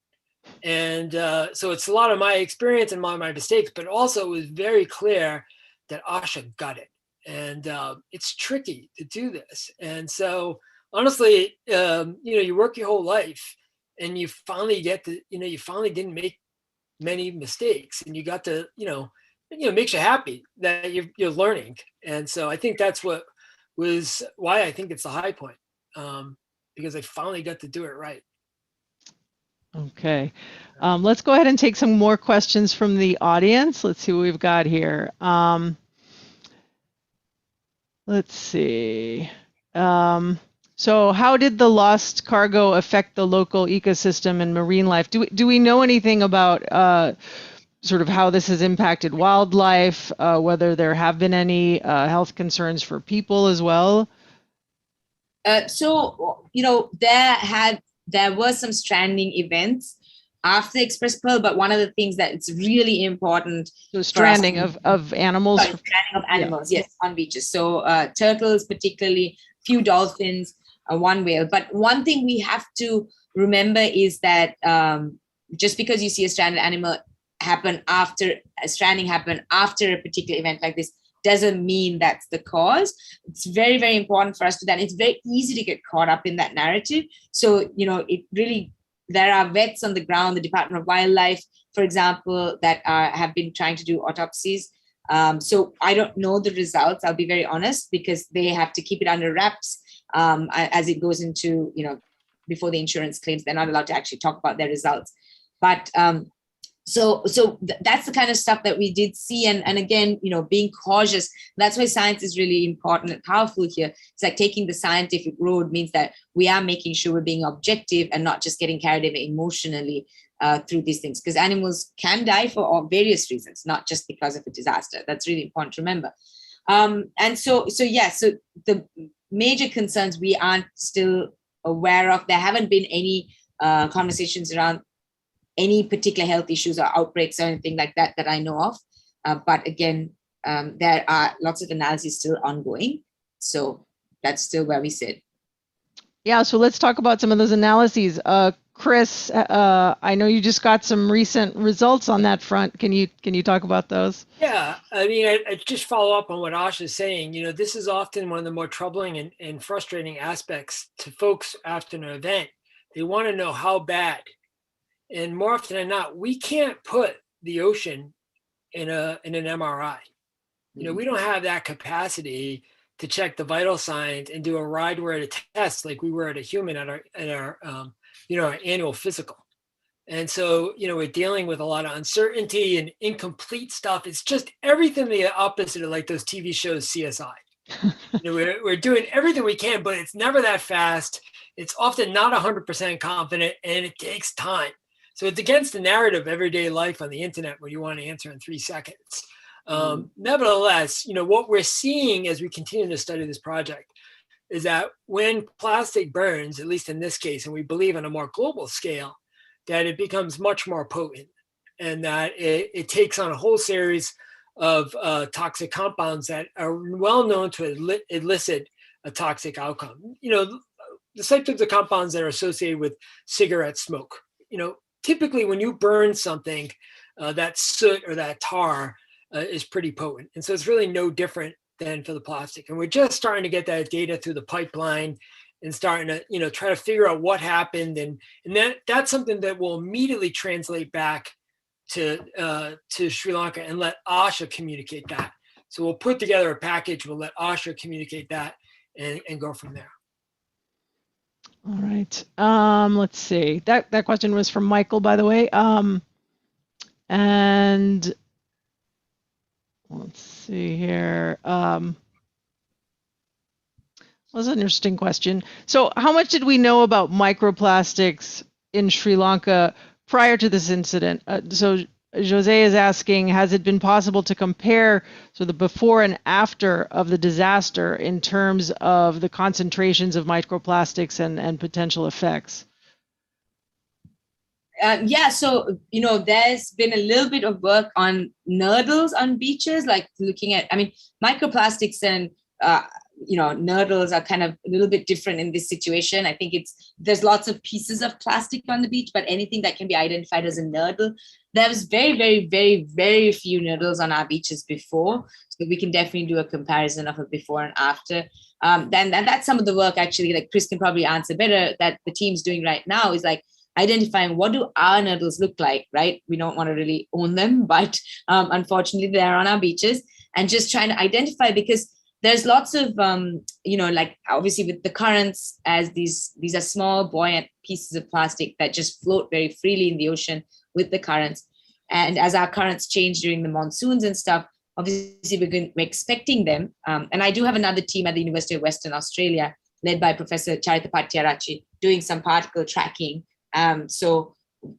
And so it's a lot of my experience and a lot of my mistakes, but also it was very clear that Asha got it. And it's tricky to do this. And so honestly, you work your whole life and you finally get to, you finally didn't make many mistakes, and you got to, makes you happy that you're learning. And so I think that's what was why I think it's the high point, because I finally got to do it right. Okay, let's go ahead and take some more questions from the audience. Let's see what we've got here. Let's see. So how did the lost cargo affect the local ecosystem and marine life? Do we know anything about sort of how this has impacted wildlife, whether there have been any health concerns for people as well? There were some stranding events after the Express Pearl, but one of the things that it's really important. So stranding of animals? Sorry, stranding of animals, yes, on beaches. So turtles, particularly, few dolphins, one whale. But one thing we have to remember is that just because you see a stranded animal stranding happen after a particular event like this, doesn't mean that's the cause. It's very, very important for us to that. It's very easy to get caught up in that narrative. So, there are vets on the ground, the Department of Wildlife, for example, that have been trying to do autopsies. So I don't know the results, I'll be very honest, because they have to keep it under wraps as it goes into, before the insurance claims. They're not allowed to actually talk about their results. But So that's the kind of stuff that we did see. And again, being cautious. That's why science is really important and powerful here. It's like taking the scientific road means that we are making sure we're being objective and not just getting carried away emotionally through these things, because animals can die for various reasons, not just because of a disaster. That's really important to remember. So the major concerns we aren't still aware of. There haven't been any conversations around any particular health issues or outbreaks or anything like that I know of. But again, there are lots of analyses still ongoing. So that's still where we sit. Yeah, so let's talk about some of those analyses. Chris, I know you just got some recent results on that front. Can you talk about those? Yeah, I mean, I just follow up on what Asha is saying. This is often one of the more troubling and frustrating aspects to folks after an event. They want to know how bad. And more often than not, we can't put the ocean in an MRI. We don't have that capacity to check the vital signs and do a ride where at a test like we were at a human at our our annual physical. And so we're dealing with a lot of uncertainty and incomplete stuff. It's just everything the opposite of like those TV shows CSI. We're doing everything we can, but it's never that fast. It's often not 100% confident, and it takes time. So it's against the narrative of everyday life on the internet where you want to answer in 3 seconds. Nevertheless, what we're seeing as we continue to study this project is that when plastic burns, at least in this case, and we believe on a more global scale, that it becomes much more potent, and that it takes on a whole series of toxic compounds that are well known to elicit a toxic outcome. The types of the compounds that are associated with cigarette smoke. Typically when you burn something, that soot or that tar, is pretty potent. And so it's really no different than for the plastic. And we're just starting to get that data through the pipeline and starting to, try to figure out what happened. And that's something that will immediately translate back to Sri Lanka and let Asha communicate that. So we'll put together a package, we'll let Asha communicate that and go from there. All right. Let's see. That question was from Michael, by the way. And let's see here. That's an interesting question. So how much did we know about microplastics in Sri Lanka prior to this incident? So Jose is asking, has it been possible to compare the before and after of the disaster in terms of the concentrations of microplastics and potential effects? So, there's been a little bit of work on nurdles on beaches, like looking at, microplastics and, nurdles are kind of a little bit different in this situation. I think there's lots of pieces of plastic on the beach, but anything that can be identified as a nurdle, there was very, very, very, very few nurdles on our beaches before. So we can definitely do a comparison of a before and after. Then that's some of the work actually, like Chris can probably answer better, that the team's doing right now is like identifying what do our nurdles look like, right? We don't want to really own them, but unfortunately they're on our beaches, and just trying to identify, because there's lots of, like obviously with the currents, as these are small buoyant pieces of plastic that just float very freely in the ocean with the currents. And as our currents change during the monsoons and stuff, obviously we're expecting them. And I do have another team at the University of Western Australia, led by Professor Charita Pattiarachi, doing some particle tracking. So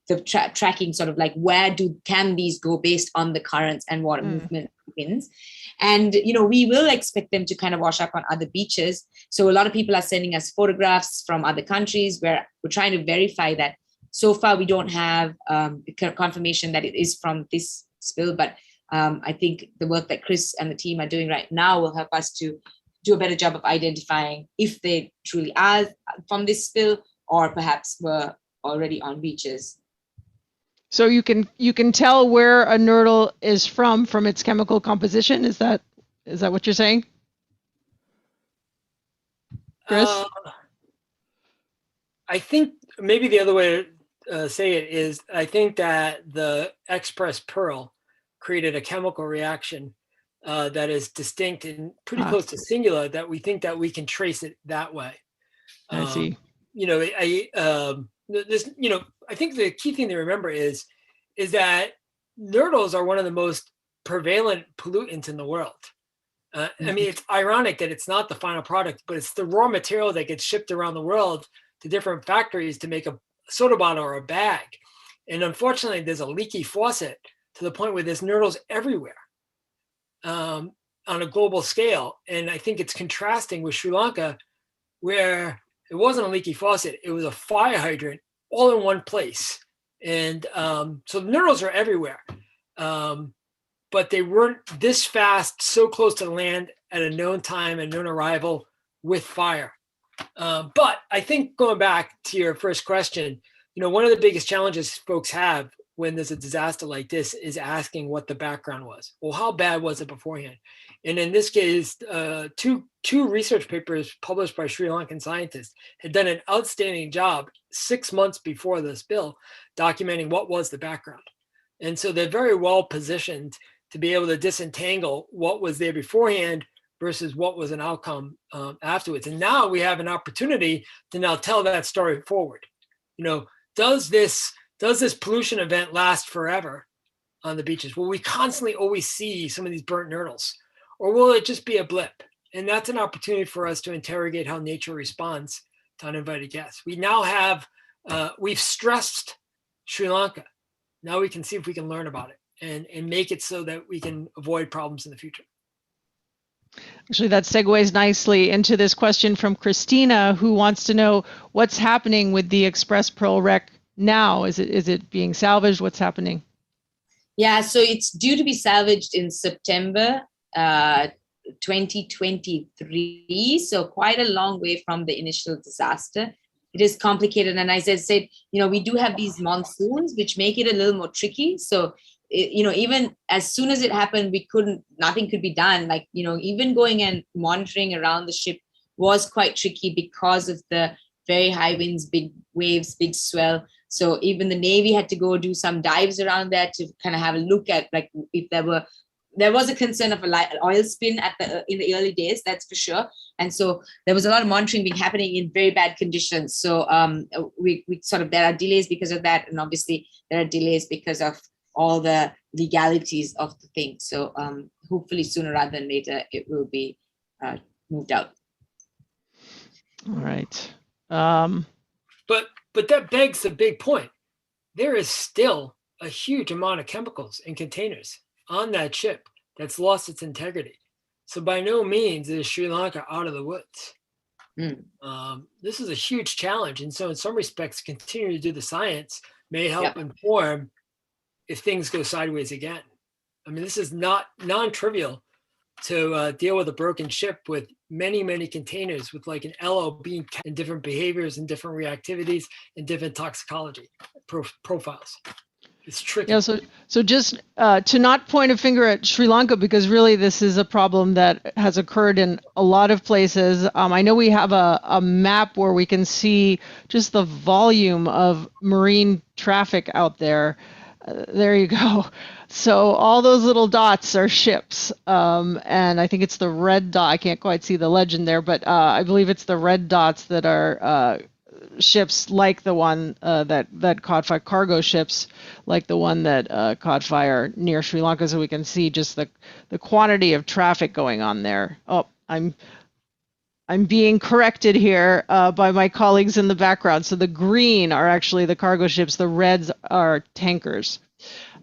the tracking sort of like can these go based on the currents and water movement winds. And, we will expect them to kind of wash up on other beaches. So a lot of people are sending us photographs from other countries where we're trying to verify that. So far, we don't have confirmation that it is from this spill, but I think the work that Chris and the team are doing right now will help us to do a better job of identifying if they truly are from this spill, or perhaps were already on beaches. So you can tell where a nurdle is from its chemical composition. Is that what you're saying, Chris? I think maybe the other way to say it is, I think that the express pearl created a chemical reaction that is distinct and pretty close to singular, that we think that we can trace it that way. I see. I think the key thing to remember is that nurdles are one of the most prevalent pollutants in the world. It's ironic that it's not the final product, but it's the raw material that gets shipped around the world to different factories to make a soda bottle or a bag. And unfortunately, there's a leaky faucet to the point where there's nurdles everywhere on a global scale. And I think it's contrasting with Sri Lanka, where it wasn't a leaky faucet, it was a fire hydrant all in one place. And so the nurdles are everywhere. But they weren't this fast, so close to the land at a known time, a known arrival with fire. But I think going back to your first question, one of the biggest challenges folks have when there's a disaster like this is asking what the background was. Well, how bad was it beforehand? And in this case, two research papers published by Sri Lankan scientists had done an outstanding job 6 months before the spill, documenting what was the background. And so they're very well positioned to be able to disentangle what was there beforehand versus what was an outcome afterwards. And now we have an opportunity to now tell that story forward. Does this pollution event last forever on the beaches? Will we constantly always see some of these burnt nurdles? Or will it just be a blip? And that's an opportunity for us to interrogate how nature responds to uninvited guests. We now have, we've stressed Sri Lanka. Now we can see if we can learn about it and make it so that we can avoid problems in the future. Actually, that segues nicely into this question from Christina, who wants to know what's happening with the Express Pearl wreck now. Is it being salvaged? What's happening? Yeah, so it's due to be salvaged in September 2023. So quite a long way from the initial disaster. It is complicated. And as I said, we do have these monsoons, which make it a little more tricky. So even as soon as it happened, nothing could be done. Like, even going and monitoring around the ship was quite tricky because of the very high winds, big waves, big swell. So even the Navy had to go do some dives around there to kind of have a look at, like, if there was a concern of an oil spin in the early days, that's for sure. And so there was a lot of monitoring being happening in very bad conditions. So we there are delays because of that. And obviously there are delays because of all the legalities of the thing. So hopefully sooner rather than later, it will be moved out. All right. But that begs the big point. There is still a huge amount of chemicals in containers on that ship that's lost its integrity. So by no means is Sri Lanka out of the woods. This is a huge challenge. And so in some respects, continuing to do the science may help inform if things go sideways again. I mean, this is not non-trivial to deal with a broken ship with many, many containers with like an LO being in different behaviors and different reactivities and different toxicology profiles. It's tricky. Yeah, so just to not point a finger at Sri Lanka, because really this is a problem that has occurred in a lot of places. I know we have a map where we can see just the volume of marine traffic out there. There you go. So all those little dots are ships. And I think it's the red dot. I can't quite see the legend there, but I believe it's the red dots that are ships like the one that caught fire, cargo ships like the one that caught fire near Sri Lanka, so we can see just the quantity of traffic going on there. Oh, I'm being corrected here by my colleagues in the background. So the green are actually the cargo ships, the reds are tankers,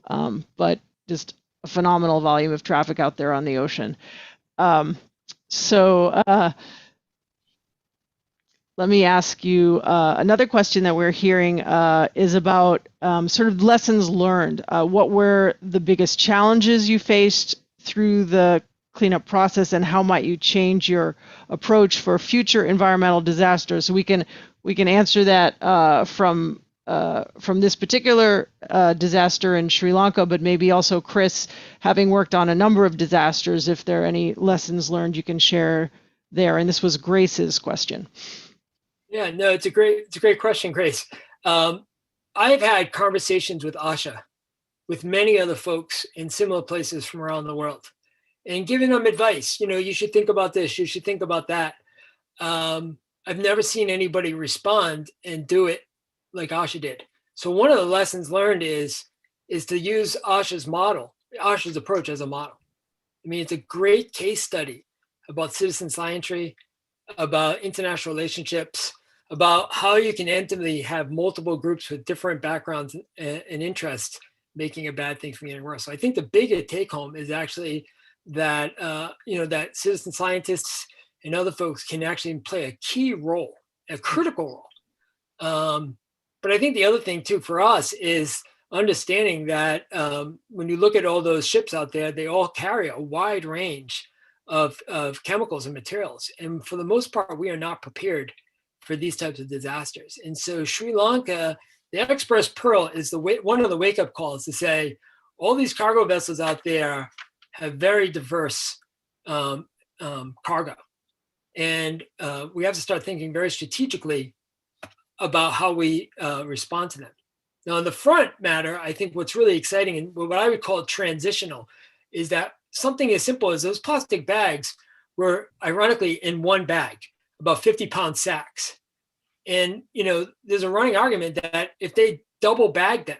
but just a phenomenal volume of traffic out there on the ocean. Let me ask you another question that we're hearing is about sort of lessons learned. What were the biggest challenges you faced through the cleanup process, and how might you change your approach for future environmental disasters? So we can answer that from this particular disaster in Sri Lanka, but maybe also Chris, having worked on a number of disasters, if there are any lessons learned you can share there. And this was Grace's question. Yeah, no, it's a great question, Grace. I've had conversations with Asha, with many other folks in similar places from around the world, and giving them advice. You should think about this, you should think about that. I've never seen anybody respond and do it like Asha did. So one of the lessons learned is to use Asha's approach as a model. I mean, it's a great case study about citizen scientry, about international relationships, about how you can intimately have multiple groups with different backgrounds and interests making a bad thing from getting worse. So I think the bigger take home is actually that that citizen scientists and other folks can actually play a key role, a critical role. But I think the other thing too for us is understanding that when you look at all those ships out there, they all carry a wide range of chemicals and materials. And for the most part, we are not prepared for these types of disasters. And so Sri Lanka, the Express Pearl is one of the wake-up calls to say, all these cargo vessels out there have very diverse cargo. And we have to start thinking very strategically about how we respond to them. Now, on the front matter, I think what's really exciting and what I would call transitional is that something as simple as those plastic bags were ironically in one bag, about 50-pound sacks. And, there's a running argument that if they double bagged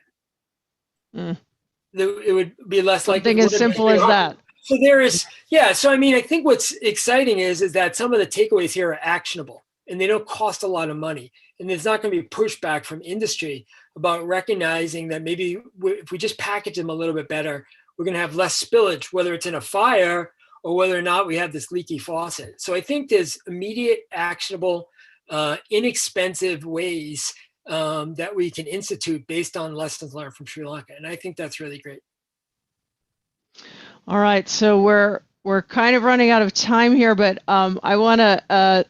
them, it would be less likely. Something as simple as that. So so I mean, I think what's exciting is that some of the takeaways here are actionable and they don't cost a lot of money. And there's not going to be pushback from industry about recognizing that maybe if we just package them a little bit better, we're going to have less spillage, whether it's in a fire or whether or not we have this leaky faucet. So I think there's immediate, actionable, inexpensive ways that we can institute based on lessons learned from Sri Lanka. And I think that's really great. All right, so we're kind of running out of time here, but I want to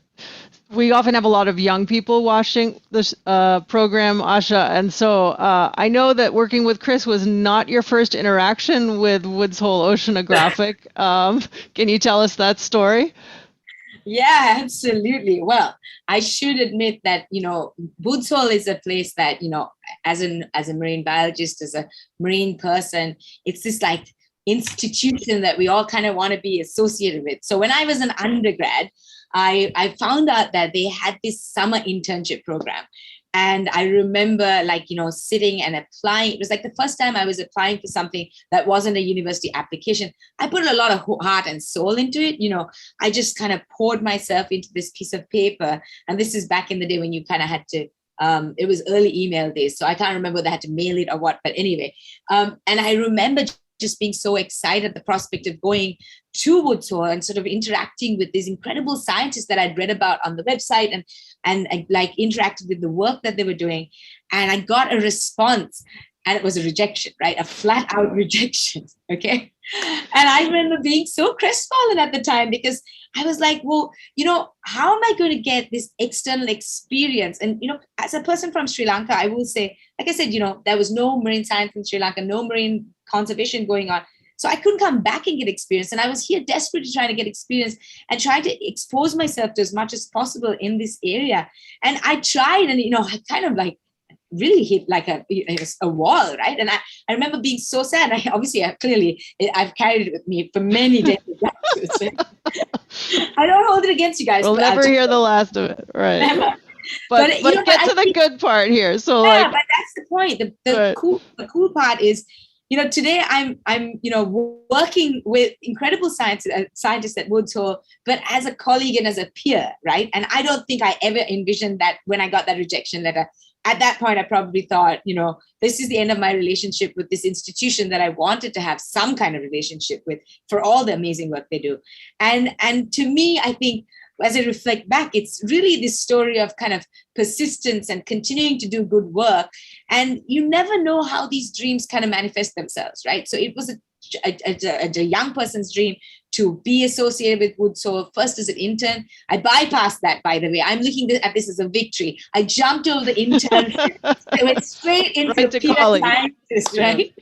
We often have a lot of young people watching this program, Asha, and so I know that working with Chris was not your first interaction with Woods Hole Oceanographic. Can you tell us that story? Yeah, absolutely. Well, I should admit that, Woods Hole is a place that, as a marine biologist, as a marine person, it's this like institution that we all kind of want to be associated with. So when I was an undergrad, I found out that they had this summer internship program. And I remember sitting and applying. It was like the first time I was applying for something that wasn't a university application. I put a lot of heart and soul into it. I just kind of poured myself into this piece of paper. And this is back in the day when you kind of had to, it was early email days. So I can't remember whether I had to mail it or what, but anyway. And I remember just being so excited at the prospect of going to Woods Hole and sort of interacting with these incredible scientists that I'd read about on the website and I interacted with the work that they were doing. And I got a response, and it was a rejection, right? A flat out rejection. Okay. And I remember being so crestfallen at the time because I was like, well, how am I going to get this external experience? And, as a person from Sri Lanka, I will say, like I said, there was no marine science in Sri Lanka, no marine conservation going on. So I couldn't come back and get experience. And I was here desperately trying to get experience and trying to expose myself to as much as possible in this area. And I tried, and, I kind of really hit like a wall, right? And I remember being so sad. I've carried it with me for many days. I don't hold it against you guys. We'll never hear the last of it, right? Never. But get to the good part here. So but that's the point. The cool part is, today I'm working with incredible scientists at Woods Hole, but as a colleague and as a peer, right? And I don't think I ever envisioned that when I got that rejection letter. At that point, I probably thought, this is the end of my relationship with this institution that I wanted to have some kind of relationship with for all the amazing work they do. And to me, I think, as I reflect back, it's really this story of kind of persistence and continuing to do good work. And you never know how these dreams kind of manifest themselves, right? So it was a young person's dream to be associated with Woods Hole, first as an intern. I bypassed that, by the way. I'm looking at this as a victory. I jumped over the intern. I went straight into right peer scientist, right?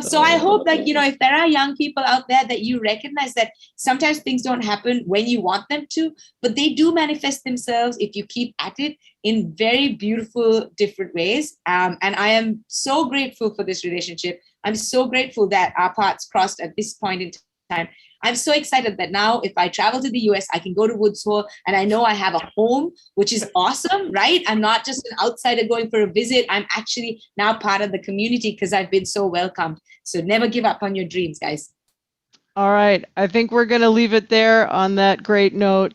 So I hope that, if there are young people out there, that you recognize that sometimes things don't happen when you want them to, but they do manifest themselves if you keep at it in very beautiful, different ways. And I am so grateful for this relationship. I'm so grateful that our paths crossed at this point in time. I'm so excited that now if I travel to the US, I can go to Woods Hole and I know I have a home, which is awesome, right? I'm not just an outsider going for a visit. I'm actually now part of the community because I've been so welcomed. So never give up on your dreams, guys. All right. I think we're going to leave it there on that great note.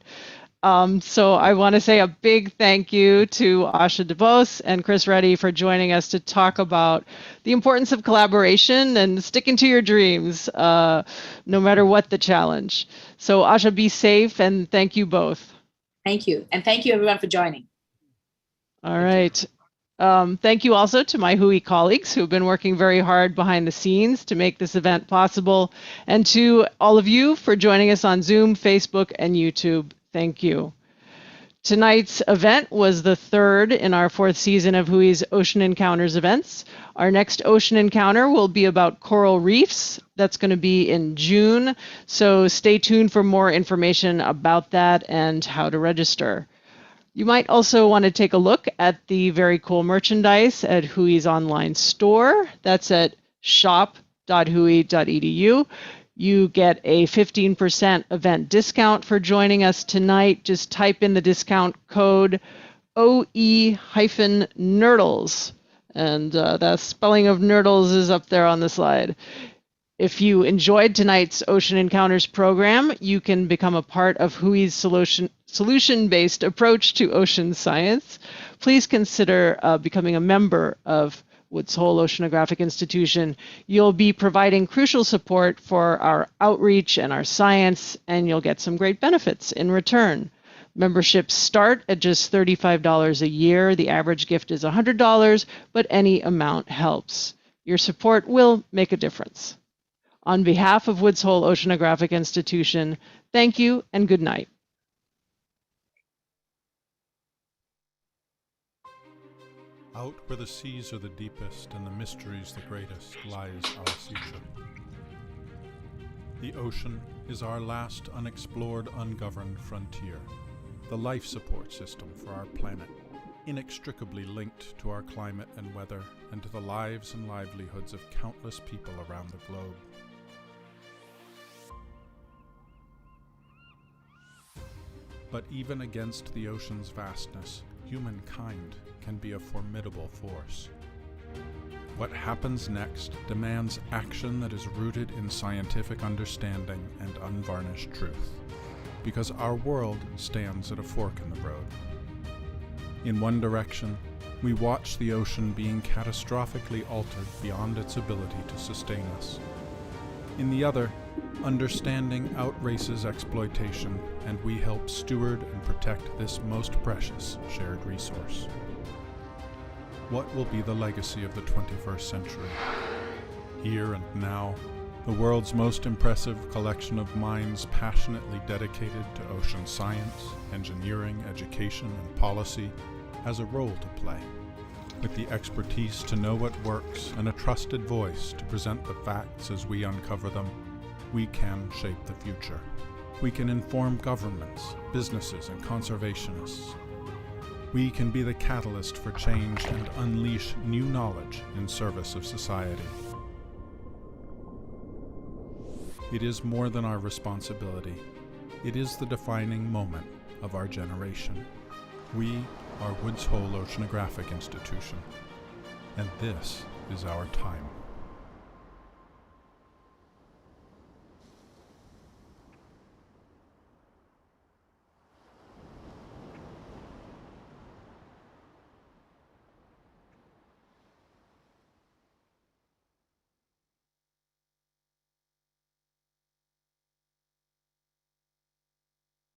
So I want to say a big thank you to Asha DeVos and Chris Reddy for joining us to talk about the importance of collaboration and sticking to your dreams, no matter what the challenge. So Asha, be safe, and thank you both. Thank you. And thank you everyone for joining. All right. Thank you also to my WHOI colleagues who have been working very hard behind the scenes to make this event possible, and to all of you for joining us on Zoom, Facebook, and YouTube. Thank you. Tonight's event was the third in our fourth season of WHOI's Ocean Encounters events. Our next Ocean Encounter will be about coral reefs. That's going to be in June, so stay tuned for more information about that and how to register. You might also want to take a look at the very cool merchandise at WHOI's online store. That's at shop.whoi.edu. You get a 15% event discount for joining us tonight. Just type in the discount code OE-Nurdles. And the spelling of Nurdles is up there on the slide. If you enjoyed tonight's Ocean Encounters program, you can become a part of WHOI's solution-based approach to ocean science. Please consider becoming a member of Woods Hole Oceanographic Institution. You'll be providing crucial support for our outreach and our science, and you'll get some great benefits in return. Memberships start at just $35 a year. The average gift is $100, but any amount helps. Your support will make a difference. On behalf of Woods Hole Oceanographic Institution, thank you and good night. Out where the seas are the deepest and the mysteries the greatest lies our future. The ocean is our last unexplored, ungoverned frontier, the life support system for our planet, inextricably linked to our climate and weather and to the lives and livelihoods of countless people around the globe. But even against the ocean's vastness, humankind can be a formidable force. What happens next demands action that is rooted in scientific understanding and unvarnished truth, because our world stands at a fork in the road. In one direction, we watch the ocean being catastrophically altered beyond its ability to sustain us. In the other, understanding outraces exploitation, and we help steward and protect this most precious shared resource. What will be the legacy of the 21st century? Here and now, the world's most impressive collection of minds passionately dedicated to ocean science, engineering, education, and policy has a role to play. With the expertise to know what works and a trusted voice to present the facts as we uncover them, we can shape the future. We can inform governments, businesses, and conservationists. We can be the catalyst for change and unleash new knowledge in service of society. It is more than our responsibility. It is the defining moment of our generation. We are Woods Hole Oceanographic Institution, and this is our time.